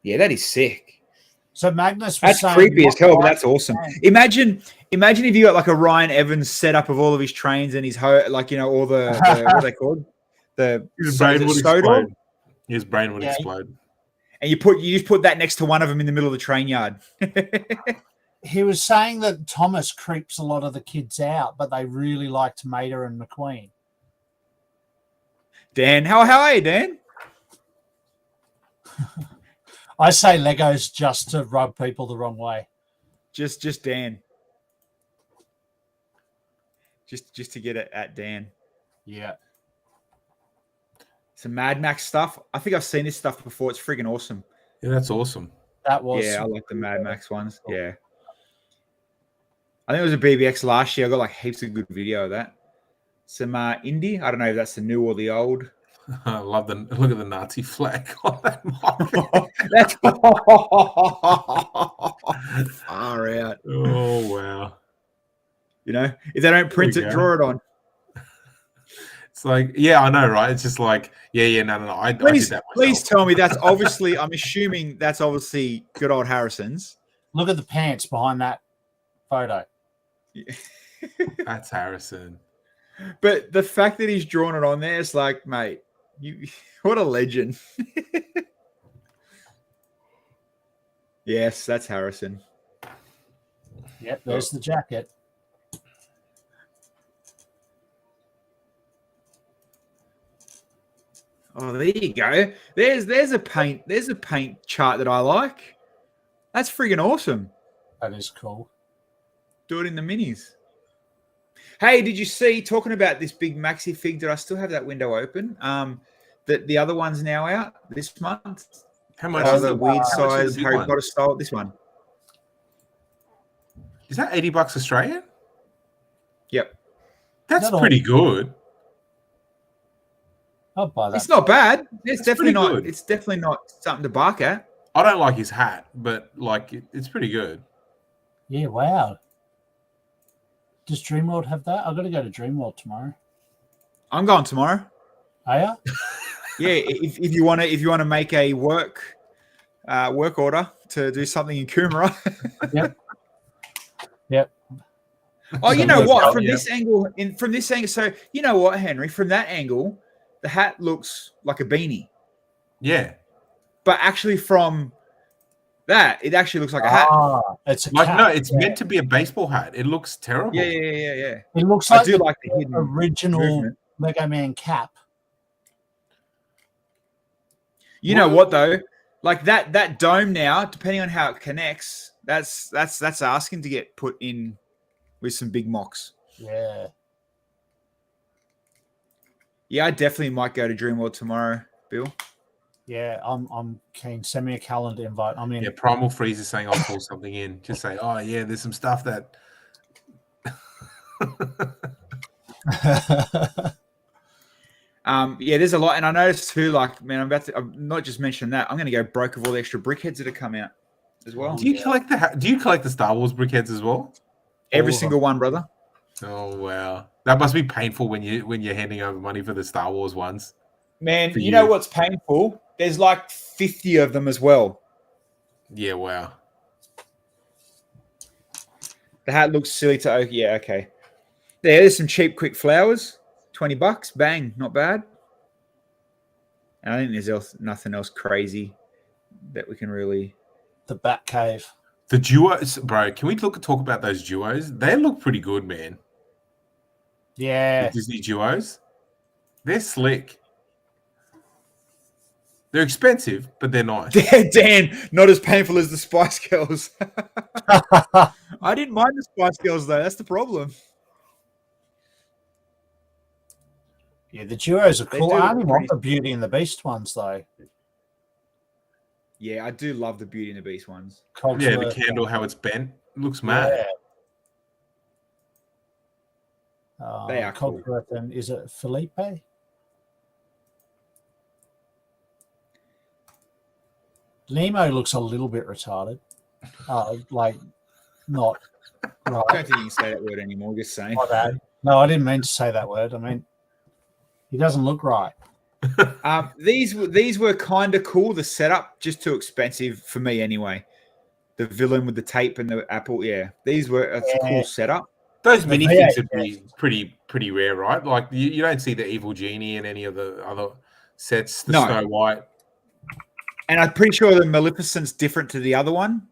Yeah, that is sick. So Magnus was that's creepy as hell, but that's awesome. Imagine if you got like a Ryan Evans setup of all of his trains and his like, you know, all the what are they called? His brain would explode. His brain would explode. And you just put that next to one of them in the middle of the train yard. He was saying that Thomas creeps a lot of the kids out, but they really liked Mater and McQueen. Dan, how are you, Dan? I say Legos just to rub people the wrong way. Just Dan. Just to get it at Dan. Yeah. Some Mad Max stuff. I think I've seen this stuff before. It's friggin' awesome. Yeah, that's awesome. That was. Yeah, I like the Mad Max ones. Yeah. I think it was a BBX last year. I got like heaps of good video of that. Some indie. I don't know if that's the new or the old. I love look at the Nazi flag on that model. That's far out. Oh wow. You know, if they don't print it, draw it on. It's like, yeah, I know, right? It's just like, yeah, no. I did Please, that myself. please tell me that's obviously. I'm assuming that's obviously good old Harrison's. Look at the pants behind that photo. That's Harrison. But the fact that he's drawn it on there, it's like, mate, what a legend. Yes, that's Harrison. Yep, there's the jacket. Oh, there you go. There's a paint chart that I like. That's friggin' awesome. That is cool. Do it in the minis. Hey, did you see, talking about this big maxi fig, did I still have that window open? That the other one's now out this month. How much is the weird size Harry one? Potter style? This one. Is that $80 Australian? Yep. That's pretty good. I'll buy that. It's not bad. It's definitely not. Good. It's definitely not something to bark at. I don't like his hat, but like it's pretty good. Yeah, wow. Does Dreamworld have that? I've got to go to Dreamworld tomorrow. I'm going tomorrow. Are you? Yeah, if you want to make a work order to do something in Coomera. Yep. Oh, you know what? From this angle, so you know what, Henry? From that angle, the hat looks like a beanie. Yeah. But actually, from that, it actually looks like a hat. It's a like cap. No, it's meant to be a baseball hat. It looks terrible. Yeah. It looks I like do like the hidden original movement. Lego Man cap. You know what though? Like that dome now, depending on how it connects, that's asking to get put in with some big mocks. Yeah. Yeah, I definitely might go to Dreamworld tomorrow, Bill. Yeah, I'm keen. Send me a calendar invite. I'm in. Yeah, Primal Freeze is saying I'll pull something in. Just say, oh yeah, there's some stuff that Yeah, there's a lot, and I noticed too. Like, man, I'm not just mentioning that. I'm going to go broke of all the extra brickheads that have come out as well. Do you collect the Star Wars brickheads as well? Every single one, brother. Oh wow, that must be painful when you're handing over money for the Star Wars ones. Man, you know what's painful? There's like 50 of them as well. Yeah, wow. The hat looks silly to oak. Yeah, okay. There's some cheap, quick flowers. $20. Bang. Not bad. And I think there's nothing else crazy that we can really... The Batcave. The duos, bro. Can we talk about those duos? They look pretty good, man. Yeah. The Disney duos. They're slick. They're expensive, but they're nice. Dan, not as painful as the Spice Girls. I didn't mind the Spice Girls, though. That's the problem. Yeah, the duos are cool. I only want pretty- the Beauty and the Beast ones, though. Yeah, I do love the Beauty and the Beast ones. Yeah, the candle, how it's bent. It looks mad. Yeah. They are cool. And is it Felipe? Nemo looks a little bit retarded. Like, not right. I don't think you can say that word anymore. Just saying. My bad. No, I didn't mean to say that word. I mean, he doesn't look right. These were kind of cool. The setup, just too expensive for me anyway. The villain with the tape and the apple. Yeah, these were a cool setup. Those minifigs would be pretty rare, right? Like you don't see the evil genie in any of the other sets. The Snow White. And I'm pretty sure the Maleficent's different to the other one.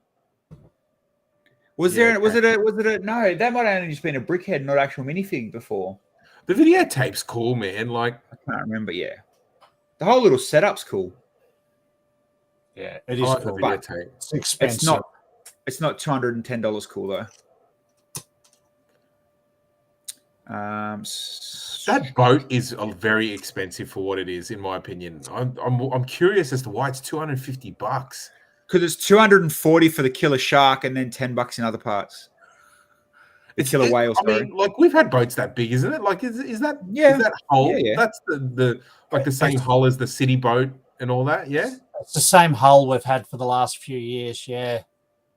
Was it a no? That might have only just been a brickhead, not actual minifig before. The videotape's cool, man. Like I can't remember. Yeah, the whole little setup's cool. Yeah, it is cool. But it's expensive. It's not $210 cool though. That boat is very expensive for what it is, in my opinion. I'm curious as to why it's $250. Because it's $240 for the killer shark and then $10 in other parts. It's killer whale. I mean, like we've had boats that big, isn't it? Like is that is that hull? Yeah. That's the like the same hull as the city boat and all that. Yeah, it's the same hull we've had for the last few years. Yeah,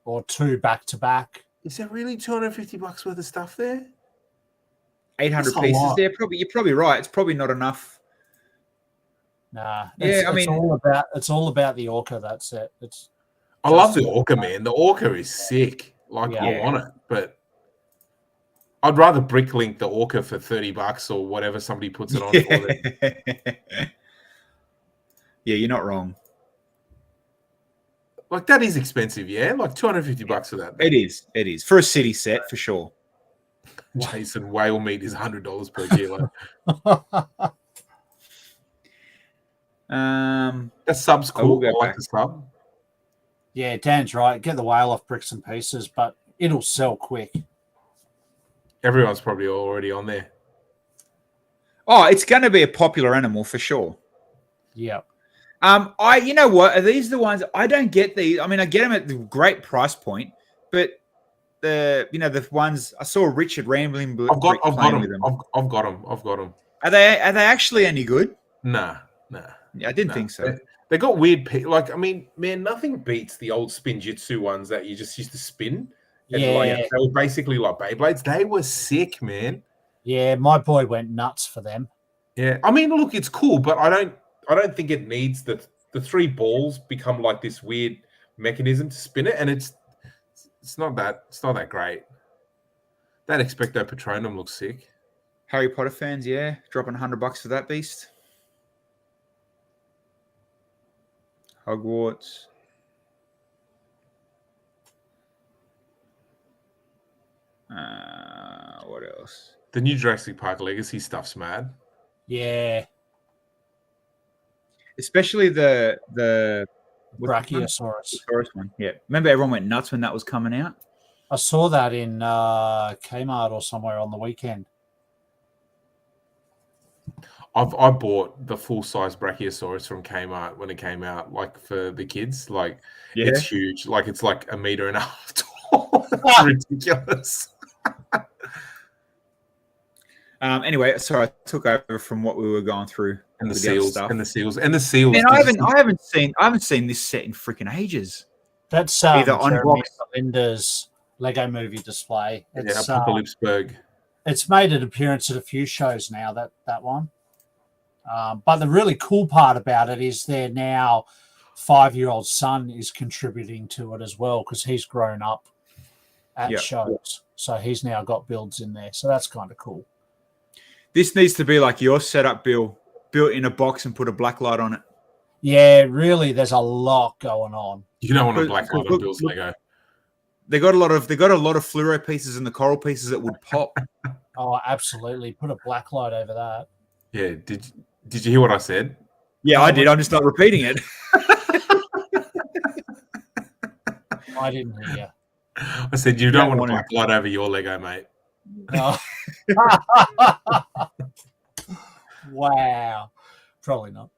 or two back to back. Is there really $250 worth of stuff there? 800 That's a pieces. lot. Yeah, you're probably right. It's probably not enough. Nah. Yeah, It's all about the Orca. That's it. I love the Orca, man. The Orca is sick. Like, Yeah. I want it, but I'd rather bricklink the Orca for $30 or whatever somebody puts it on for. Them. Yeah, you're not wrong. Like, that is expensive, yeah? Like $250 for that. It is. For a city set, for sure. Jason, whale meat is $100 per kilo. That sub's cool. I like the sub. Yeah, Dan's right. Get the whale off bricks and pieces, but it'll sell quick. Everyone's probably already on there. Oh, it's going to be a popular animal for sure. Yeah. You know what? Are these the ones I don't get these? I mean, I get them at the great price point, but the ones I saw Richard Rambling. I've got them. I've got them. Are they actually any good? Nah. Yeah, I didn't think so. They got weird. Like, I mean, man, nothing beats the old spinjitzu ones that you just used to spin. And they were basically like Beyblades. They were sick, man. Yeah, my boy went nuts for them. Yeah, I mean, look, it's cool, but I don't think it needs the three balls become like this weird mechanism to spin it, and it's not that great. That Expecto Patronum looks sick. Harry Potter fans, yeah, dropping $100 for that beast. Hogwarts. What else? The new Jurassic Park Legacy stuff's mad. Yeah. Especially the Brachiosaurus one. Yeah. Remember everyone went nuts when that was coming out? I saw that in Kmart or somewhere on the weekend. I bought the full-size Brachiosaurus from Kmart when it came out, like for the kids. Like, it's huge. Like, it's like 1.5 meters tall. It's ridiculous. Anyway, sorry, I took over from what we were going through. And the seals. Man, I haven't seen this set in freaking ages. That's either Jeremy Linda's Lego Movie display. It's, Apocalypseburg. It's made an appearance at a few shows now. That one. But the really cool part about it is their now 5-year-old son is contributing to it as well because he's grown up at shows. So he's now got builds in there. So that's kind of cool. This needs to be like your setup, Bill, built in a box and put a black light on it. Yeah, really, there's a lot going on. You don't want a black light on Bill's Lego. They got a lot of fluoro pieces and the coral pieces that would pop. Oh, absolutely. Put a black light over that. Yeah. Did you hear what I said? Yeah, I did. I'm just not repeating it. I didn't hear you. I said you don't want a black light over your Lego, mate. No. Wow. Probably not.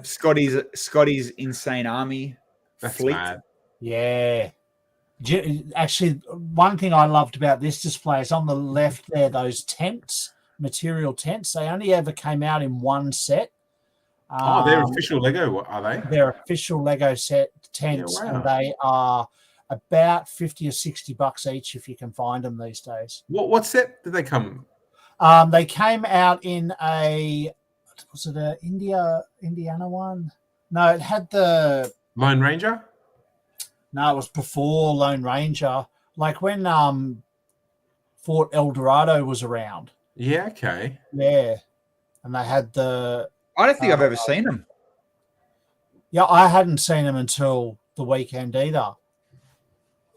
Scotty's Insane Army fleet. Mad. Yeah. Actually, one thing I loved about this display is on the left there, those tents, material tents. They only ever came out in one set. They're official Lego, are they? They're official Lego set tents, and they are about $50 or $60 each if you can find them these days. What set did they come? They came out in was it a Indiana one? No, it had the Lone Ranger. No, it was before Lone Ranger, like when Fort El Dorado was around. Yeah, okay. Yeah, and they had the. I don't think I've ever seen them. Yeah, I hadn't seen them until the weekend either.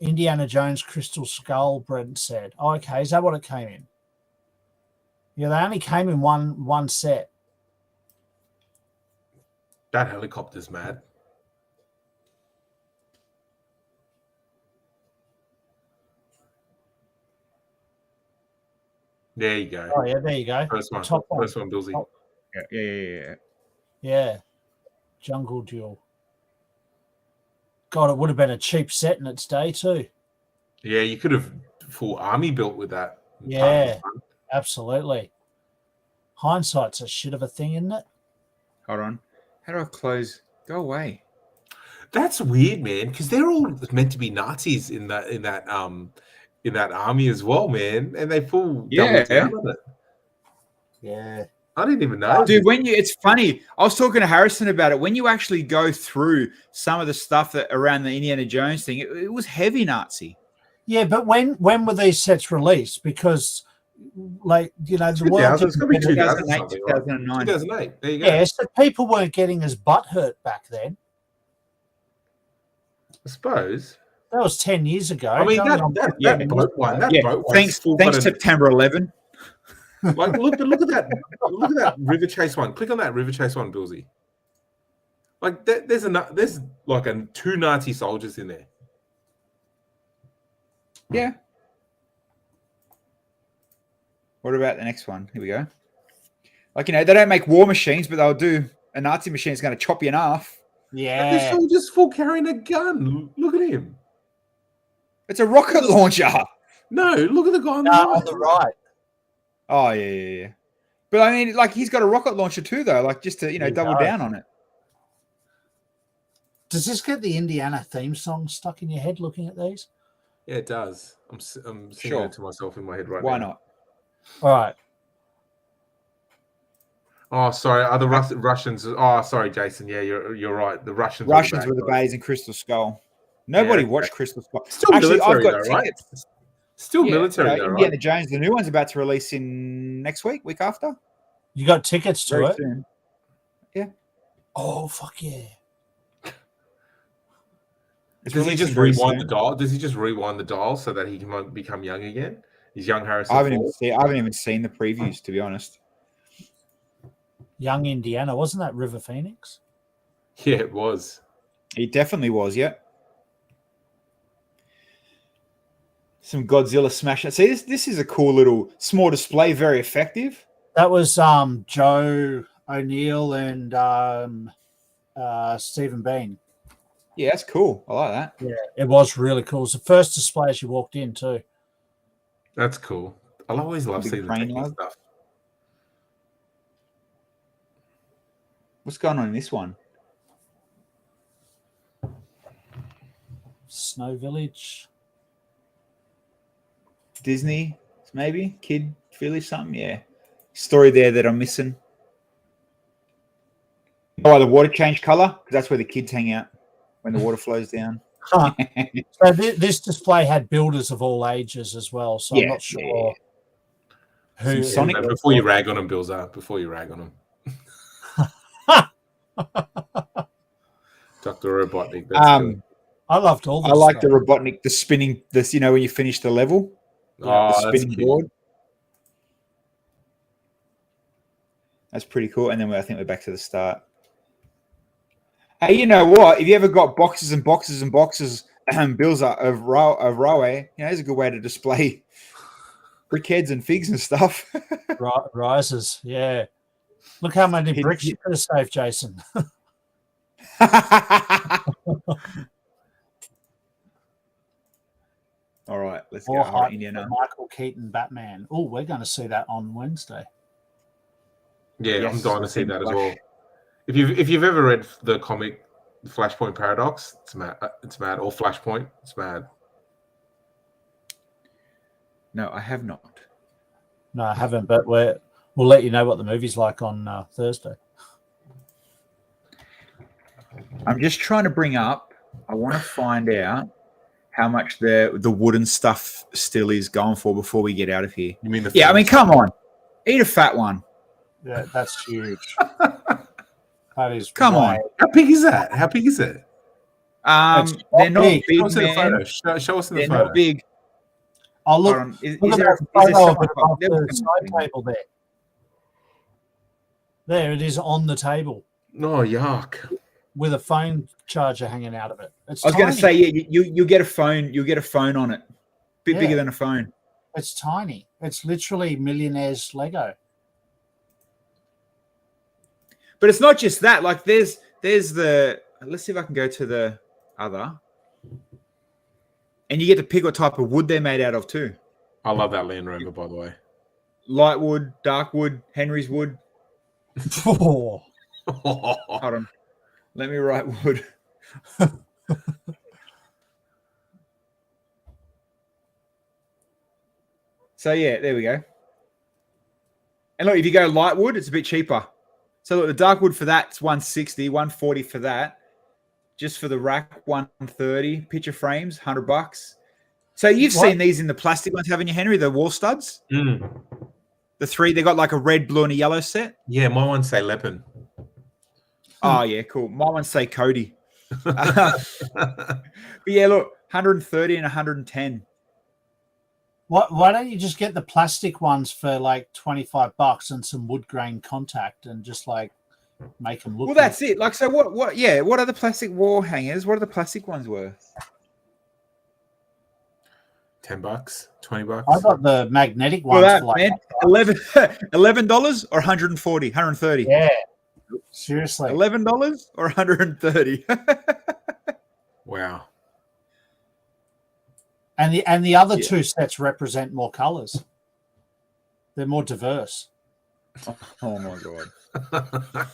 Indiana Jones Crystal Skull, Brent said. Oh, okay, is that what it came in? Yeah, they only came in one set. That helicopter's mad. There you go. Oh, yeah, there you go. First one, Bilsy. Oh. Yeah. Jungle Duel. God, it would have been a cheap set in its day too. Yeah, you could have full army built with that. Yeah, absolutely. Hindsight's a shit of a thing, isn't it? Hold on. How do I close? Go away. That's weird, man, because they're all meant to be Nazis in that army as well, man, and they full double down on it. Yeah. I didn't even know. Dude, it's funny. I was talking to Harrison about it. When you actually go through some of the stuff that around the Indiana Jones thing, it was heavy Nazi. Yeah, but when were these sets released? Because, like, the world... It's going to be 2008, 2009. 2008. There you go. Yeah, so people weren't getting as butthurt back then. I suppose. That was 10 years ago. I mean, that boat one. Thanks September 11. Like, look at that River Chase one. Click on that River Chase one, Bilsy. Like, there's like two Nazi soldiers in there. Yeah. What about the next one? Here we go. Like, they don't make war machines, but they'll do a Nazi machine that's going to chop you in half. Yeah. The soldier's full carrying a gun. Look at him. It's a rocket launcher. No, look at the guy on the right. Oh, yeah. But I mean, like, he's got a rocket launcher too, though, like, just to, double down on it. Does this get the Indiana theme song stuck in your head looking at these? Yeah, it does. I'm singing it to myself in my head right now. Why not? All right. Oh, sorry. Are the Russians? Oh, sorry, Jason. Yeah, you're right. The Russians were the baddies in Crystal Skull. Nobody watched Crystal Skull. Still Actually, military, I've got tickets. Right? Still military, though, Indiana right? Jones, the new one's about to release in next week after. You got tickets to it? Soon. Yeah. Oh, fuck yeah. Does he just rewind the dial? Does he just rewind the dial so that he can become young again? He's young Harrison. I haven't even seen the previews, to be honest. Young Indiana, wasn't that River Phoenix? Yeah, it was. He definitely was. Yeah. Some Godzilla smash. See, this is a cool little small display, very effective. That was Joe O'Neill and Stephen Bean. Yeah, that's cool. I like that. Yeah, it was really cool. It was the first display as you walked in too. That's cool. I'll always love seeing the technical stuff. What's going on in this one? Snow Village. Disney, maybe? Kid Village, something? Yeah. Story there that I'm missing. Oh, the water changed color? Because that's where the kids hang out when the water flows down. Huh. So this display had builders of all ages as well, so I'm not sure who. Sonic. Before you rag on them, Bills, before you rag on them. Dr. Robotnik. I loved all this. I like the Robotnik, the spinning, this, when you finish the level. The spinning board. That's pretty cool. And then I think we're back to the start. Hey, you know what? If you ever got boxes and boxes and boxes, bills of railway, there's a good way to display brickheads and figs and stuff. Rises, yeah. Look how many bricks you could have saved, Jason. All right, let's get Indiana. Michael Keaton Batman. Oh, we're going to see that on Wednesday. Yeah, yes, I'm dying to see that as well. If you've ever read the comic Flashpoint Paradox, it's mad. Or Flashpoint, it's mad. No, I have not. No, I haven't. But we'll let you know what the movie's like on Thursday. I'm just trying to bring up. I want to find out how much the wooden stuff still is going for before we get out of here. You mean the? Yeah, I mean, come on, eat a fat one. Yeah, that's huge. That is. Come on, how big is that? How big is it? They're not big. Show us in the photo. Show us in the photo. They're not big. Oh, look! Is there the side table there? There it is on the table. Oh, yuck! With a phone charger hanging out of it. I was going to say, yeah, you get a phone. You get a phone on it, bit bigger than a phone. It's tiny. It's literally millionaire's Lego. But it's not just that. Like, there's the. Let's see if I can go to the other. And you get to pick what type of wood they're made out of too. I love that Land Rover, by the way. Light wood, dark wood, Henry's wood. Oh. Hold on. Let me write wood. So yeah, there we go. And look, if you go light wood, it's a bit cheaper. So look, the dark wood for that's 160, 140 for that. Just for the rack, 130. Picture frames, $100. So you've seen these in the plastic ones, haven't you, Henry? The wall studs. Mm. The three, they got like a red, blue, and a yellow set. Yeah, my ones say Leppin. Oh yeah, cool. My ones say Cody. But yeah, look, 130 and 110. Why don't you just get the plastic ones for like $25 and some wood grain contact and just like make them look? Well, that's it. Like, so what? Yeah, what are the plastic wall hangers? What are the plastic ones worth? $10, $20. I got the magnetic ones. Well, that, for like man, $11 or 140, 130. Yeah, seriously, $11 or 130. Wow. And the other two sets represent more colors. They're more diverse. Oh my god!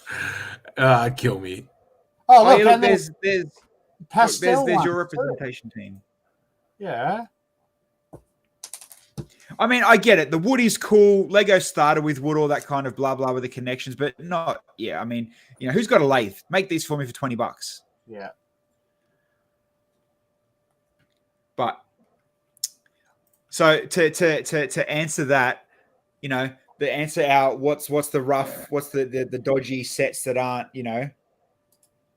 Kill me. Oh look, look there's pastel. There's your representation team. Yeah. I mean, I get it. The wood is cool. Lego started with wood, all that kind of blah blah with the connections, but not. Yeah, I mean, you know, who's got a lathe? Make these for me for $20. Yeah. But so to answer that, you know, the answer out. What's the rough? What's the dodgy sets that aren't? You know,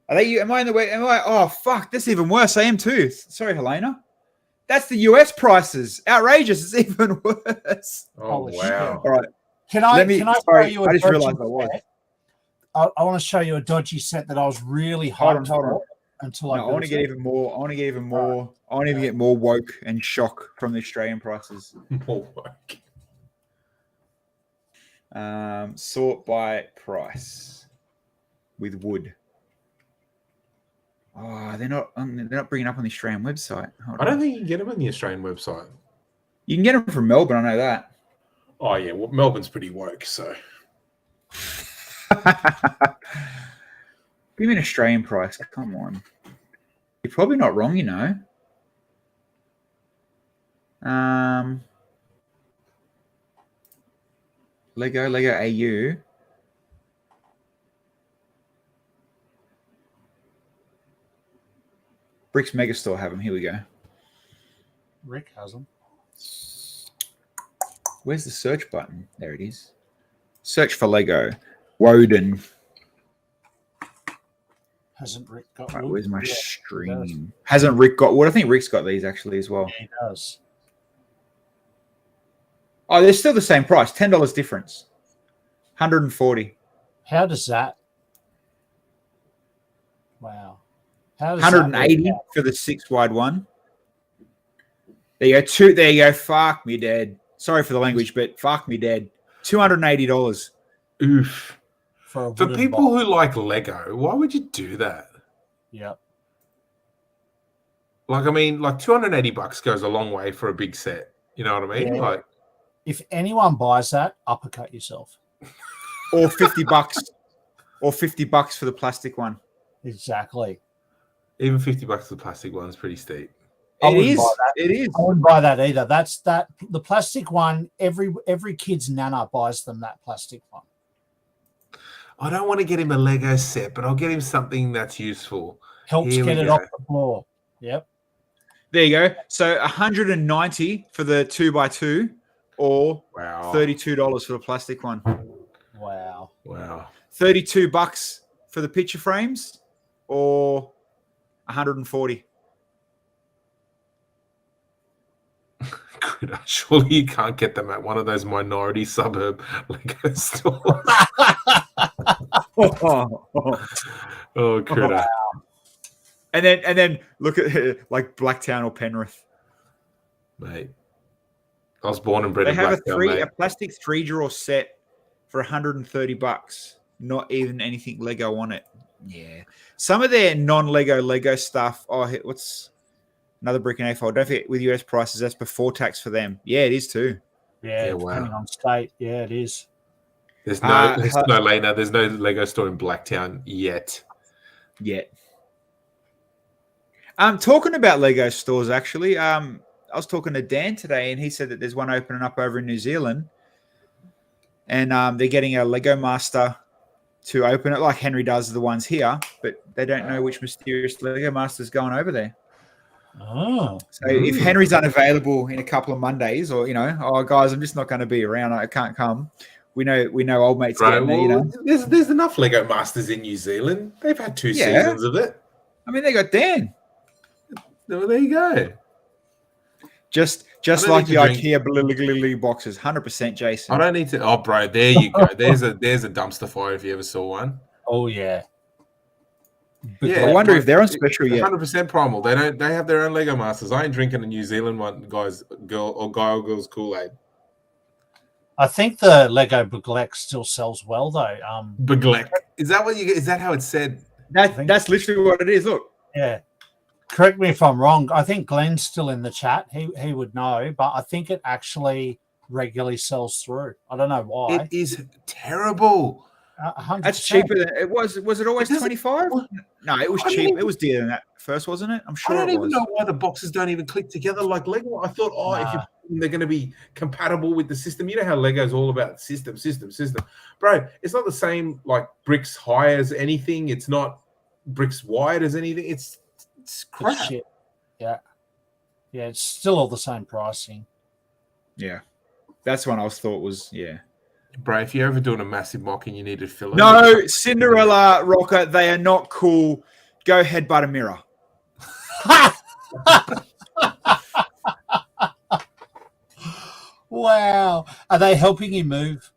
are they? Am I in the way? Am I? Oh fuck! That's even worse. I am too. Sorry, Helena. That's the US prices. Outrageous. It's even worse. Oh, wow. All right. Can I show you a I just dodgy realized I was. set? I want to show you a dodgy set that I was really hyped for until I want to get even more. I want to get even more. I want to even get more woke and shock from the Australian prices. More woke. Sort by price with wood. Oh, they're not bringing up on the Australian website. I don't think you can get them on the Australian website. You can get them from Melbourne. I know that. Oh yeah, well, Melbourne's pretty woke, so. Give me an Australian price. Come on. You're probably not wrong, you know. Lego AU. Bricks Megastore have them. Here we go. Rick has them. Where's the search button? There it is. Search for Lego. Woden. Hasn't Rick got Right, wood? where's my Yeah, stream? Hasn't Rick got wood? I think Rick's got these actually as well. Yeah, he does. Oh, they're still the same price. $10 difference. 140. How does that? Wow. How does 180 that work out? for the 6 wide one. There you go. There you go. Fuck me dead. Sorry for the language, but fuck me dead. $280. Oof. For people who like Lego, why would you do that? Yeah. Like, I mean, like $280 goes a long way for a big set. You know what I mean? Yeah. Like, if anyone buys that, uppercut yourself. Or $50. Or $50 for the plastic one. Exactly. even $50 for the plastic one is pretty steep. It is. It is. I wouldn't buy that either. That's that the plastic one. Every kid's nana buys them that plastic one. I don't want to get him a Lego set, but I'll get him something that's useful. Helps get it off the floor. Yep. There you go. So $190 for the 2x2 or $32 for the plastic one. Wow. Wow. $32 for the picture frames or $140. Surely you can't get them at one of those minority suburb Lego stores. Oh, critter. Wow. And then look at like Blacktown or Penrith. Mate. I was born and bred they in have Blacktown, a plastic 3-drawer set for $130. Not even anything Lego on it. Yeah. Some of their non-Lego Lego stuff. Oh, what's another brick and A-fold? Don't forget with US prices, that's before tax for them. Yeah, it is too. Yeah, depending on state. Yeah, it is. There's no Lena. There's no Lego store in Blacktown yet. Yet. Talking about Lego stores, actually, I was talking to Dan today, and he said that there's one opening up over in New Zealand, and they're getting a Lego master to open it, like Henry does the ones here, but they don't know which mysterious Lego master's going over there. Oh, so if Henry's unavailable in a couple of Mondays, or oh guys, I'm just not going to be around, I can't come. We know old mates. Right, there's enough Lego masters in New Zealand. They've had 2 seasons of it. I mean, they got Dan. Well, there you go. Just like the IKEA Blilly boxes, 100%, Jason. I don't need to. Oh, bro, there you go. There's a dumpster fire if you ever saw one. Oh yeah. Yeah, I wonder if they're on special yet. 100% primal. They have their own Lego masters. I ain't drinking a New Zealand one, guy or girl's Kool-Aid. I think the Lego Beglek still sells well though. Beglek. Is that how it's said? That's literally what it is. Look. Yeah. Correct me if I'm wrong. I think Glenn's still in the chat. He would know, but I think it actually regularly sells through. I don't know why. It is terrible. 100%. That's cheaper than it was. Was it always 25? No, it was cheap. It was dearer than that first, wasn't it? I'm sure. I don't even know why the boxes don't even click together like Lego. I thought, if they're going to be compatible with the system. You know how Lego's all about system. Bro, it's not the same like bricks high as anything. It's not bricks wide as anything. It's crap. Shit. Yeah. Yeah, it's still all the same pricing. Yeah. That's one I thought was, Bro, if you're ever doing a massive mock and you need to fill it. No, Cinderella, Rocker, they are not cool. Go headbutt a mirror. Wow. Are they helping you move,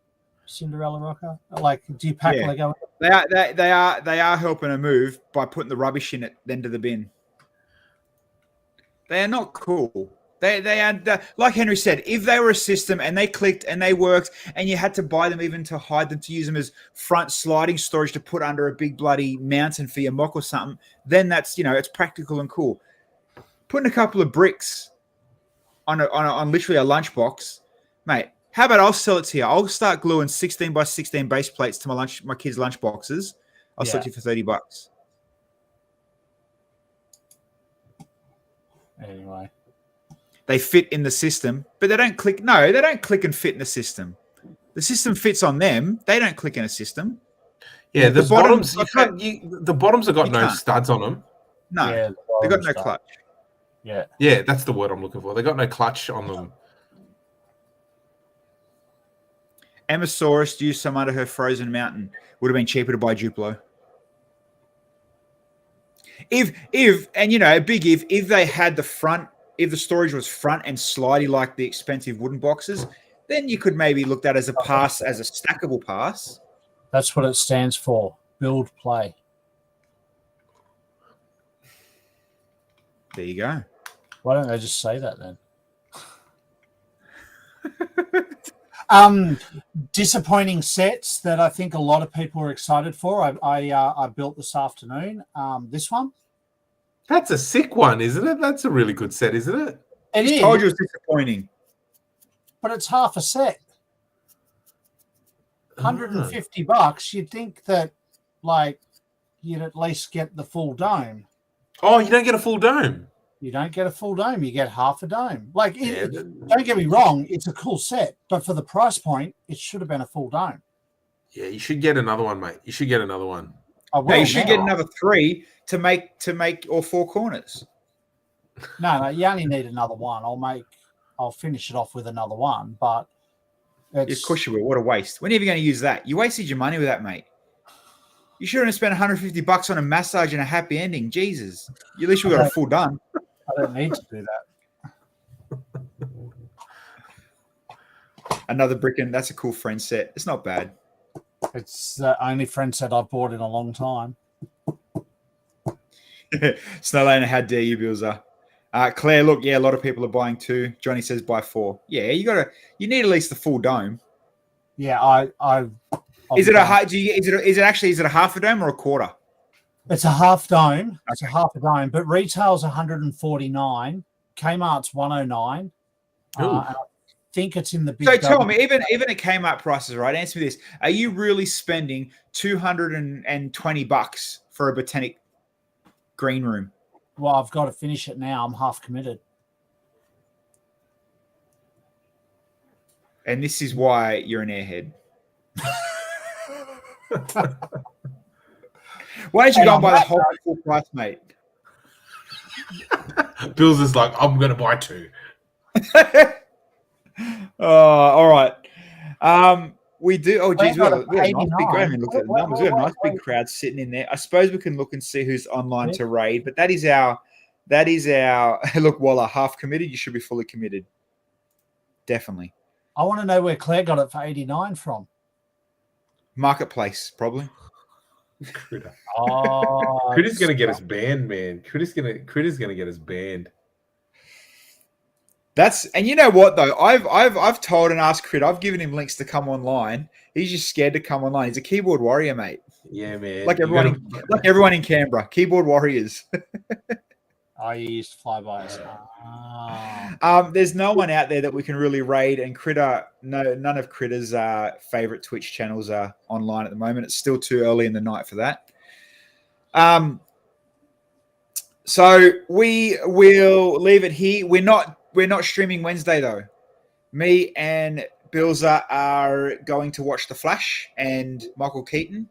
Cinderella Rocker? Like, do you pack Lego? They are helping her move by putting the rubbish in it, then to the bin. They are not cool. They are, like Henry said, if they were a system and they clicked and they worked and you had to buy them even to hide them, to use them as front sliding storage to put under a big bloody mountain for your mock or something, then that's, it's practical and cool. Putting a couple of bricks on literally a lunchbox, mate, how about I'll sell it to you? I'll start gluing 16 by 16 base plates to my kids' lunch boxes. I'll sell it to you for $30. Anyway. They fit in the system, but they don't click. No, they don't click and fit in the system. The system fits on them. They don't click in a system. Yeah, the bottoms. The bottoms have got no studs on them. No, they got no clutch. Yeah, that's the word I'm looking for. They got no clutch on them. Emmasaurus used some under her frozen mountain. Would have been cheaper to buy Duplo. If they had the front. If the storage was front and slidey like the expensive wooden boxes, then you could maybe look at as a pass, as a stackable pass. That's what it stands for. Build, play. There you go. Why don't they just say that then? Disappointing sets that I think a lot of people are excited for. I built this afternoon. This one. That's a sick one, isn't it? That's a really good set, isn't it? I told you it was disappointing. But it's half a set. $150. You'd think that, like, you'd at least get the full dome. Oh, you don't get a full dome? You don't get a full dome. You get half a dome. Like, don't get me wrong. It's a cool set. But for the price point, it should have been a full dome. Yeah, you should get another one, mate. You should get another one. You should get another 3 to make all 4 corners. No, you only need another one. I'll finish it off with another one, but of course you will. What a waste. When are you going to use that? You wasted your money with that, mate. You shouldn't have spent $150 on a massage and a happy ending. Jesus. You at least got a full done. I don't need to do that. Another Bricken. That's a cool friend set. It's not bad. It's the only friend set I've bought in a long time. Snowlane, how dare you, Bilza? Claire, look, a lot of people are buying 2. Johnny says buy 4. Yeah, you need at least the full dome. Yeah, is it a half a dome or a quarter? It's a half dome. Okay. It's a half a dome, but retail's $149. Kmart's $109. And I think it's in the big. So tell me, even at Kmart prices, right? Answer me this: are you really spending $220 for a botanic green room? Well, I've got to finish it now. I'm half committed. And this is why you're an airhead. Why don't you go and buy the whole full price, mate? Bill's is like, I'm going to buy 2. All right. We do. Oh, geez, we have a nice big crowd. I mean, look at the numbers. We have a nice big crowd sitting in there. I suppose we can look and see who's online to raid, but that is our. Look, Waller, half committed. You should be fully committed. Definitely. I want to know where Claire got it for 89 from. Marketplace, probably. Critter. Oh, Critter's going to get us banned, man. Critter's going to get us banned. And you know what though? I've told and asked Crit. I've given him links to come online. He's just scared to come online. He's a keyboard warrior, mate. Yeah, man. Like everyone in Canberra, keyboard warriors. I used flybys. There's no one out there that we can really raid, and Critter. No, none of Critter's favorite Twitch channels are online at the moment. It's still too early in the night for that. So we will leave it here. We're not streaming Wednesday though. Me and Bilza are going to watch The Flash and Michael Keaton.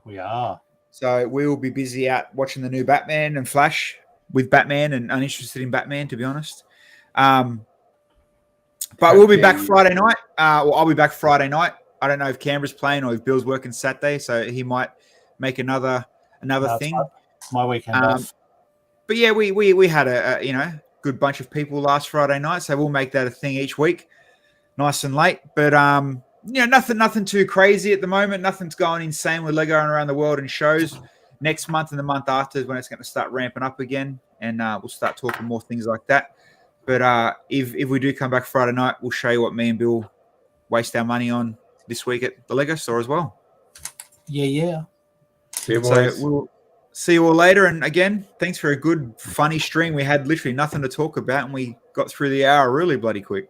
We are. So we will be busy out watching the new Batman and Flash with Batman, and uninterested in Batman, to be honest. But we'll be back Friday night. I'll be back Friday night. I don't know if Canberra's playing or if Bill's working Saturday, so he might make another thing. My weekend off. But yeah, we had a good bunch of people last Friday night, so we'll make that a thing each week, nice and late. But nothing too crazy at the moment. Nothing's going insane with Lego around the world and shows. Next month and the month after is when it's going to start ramping up again, and we'll start talking more things like that. But if we do come back Friday night, we'll show you what me and Bill waste our money on this week at the Lego store as well. Yeah. See you, boys. So we'll see you all later. And again, thanks for a good, funny stream. We had literally nothing to talk about, and we got through the hour really bloody quick.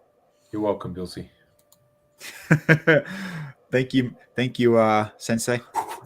You're welcome, Bilsy. Thank you, Sensei.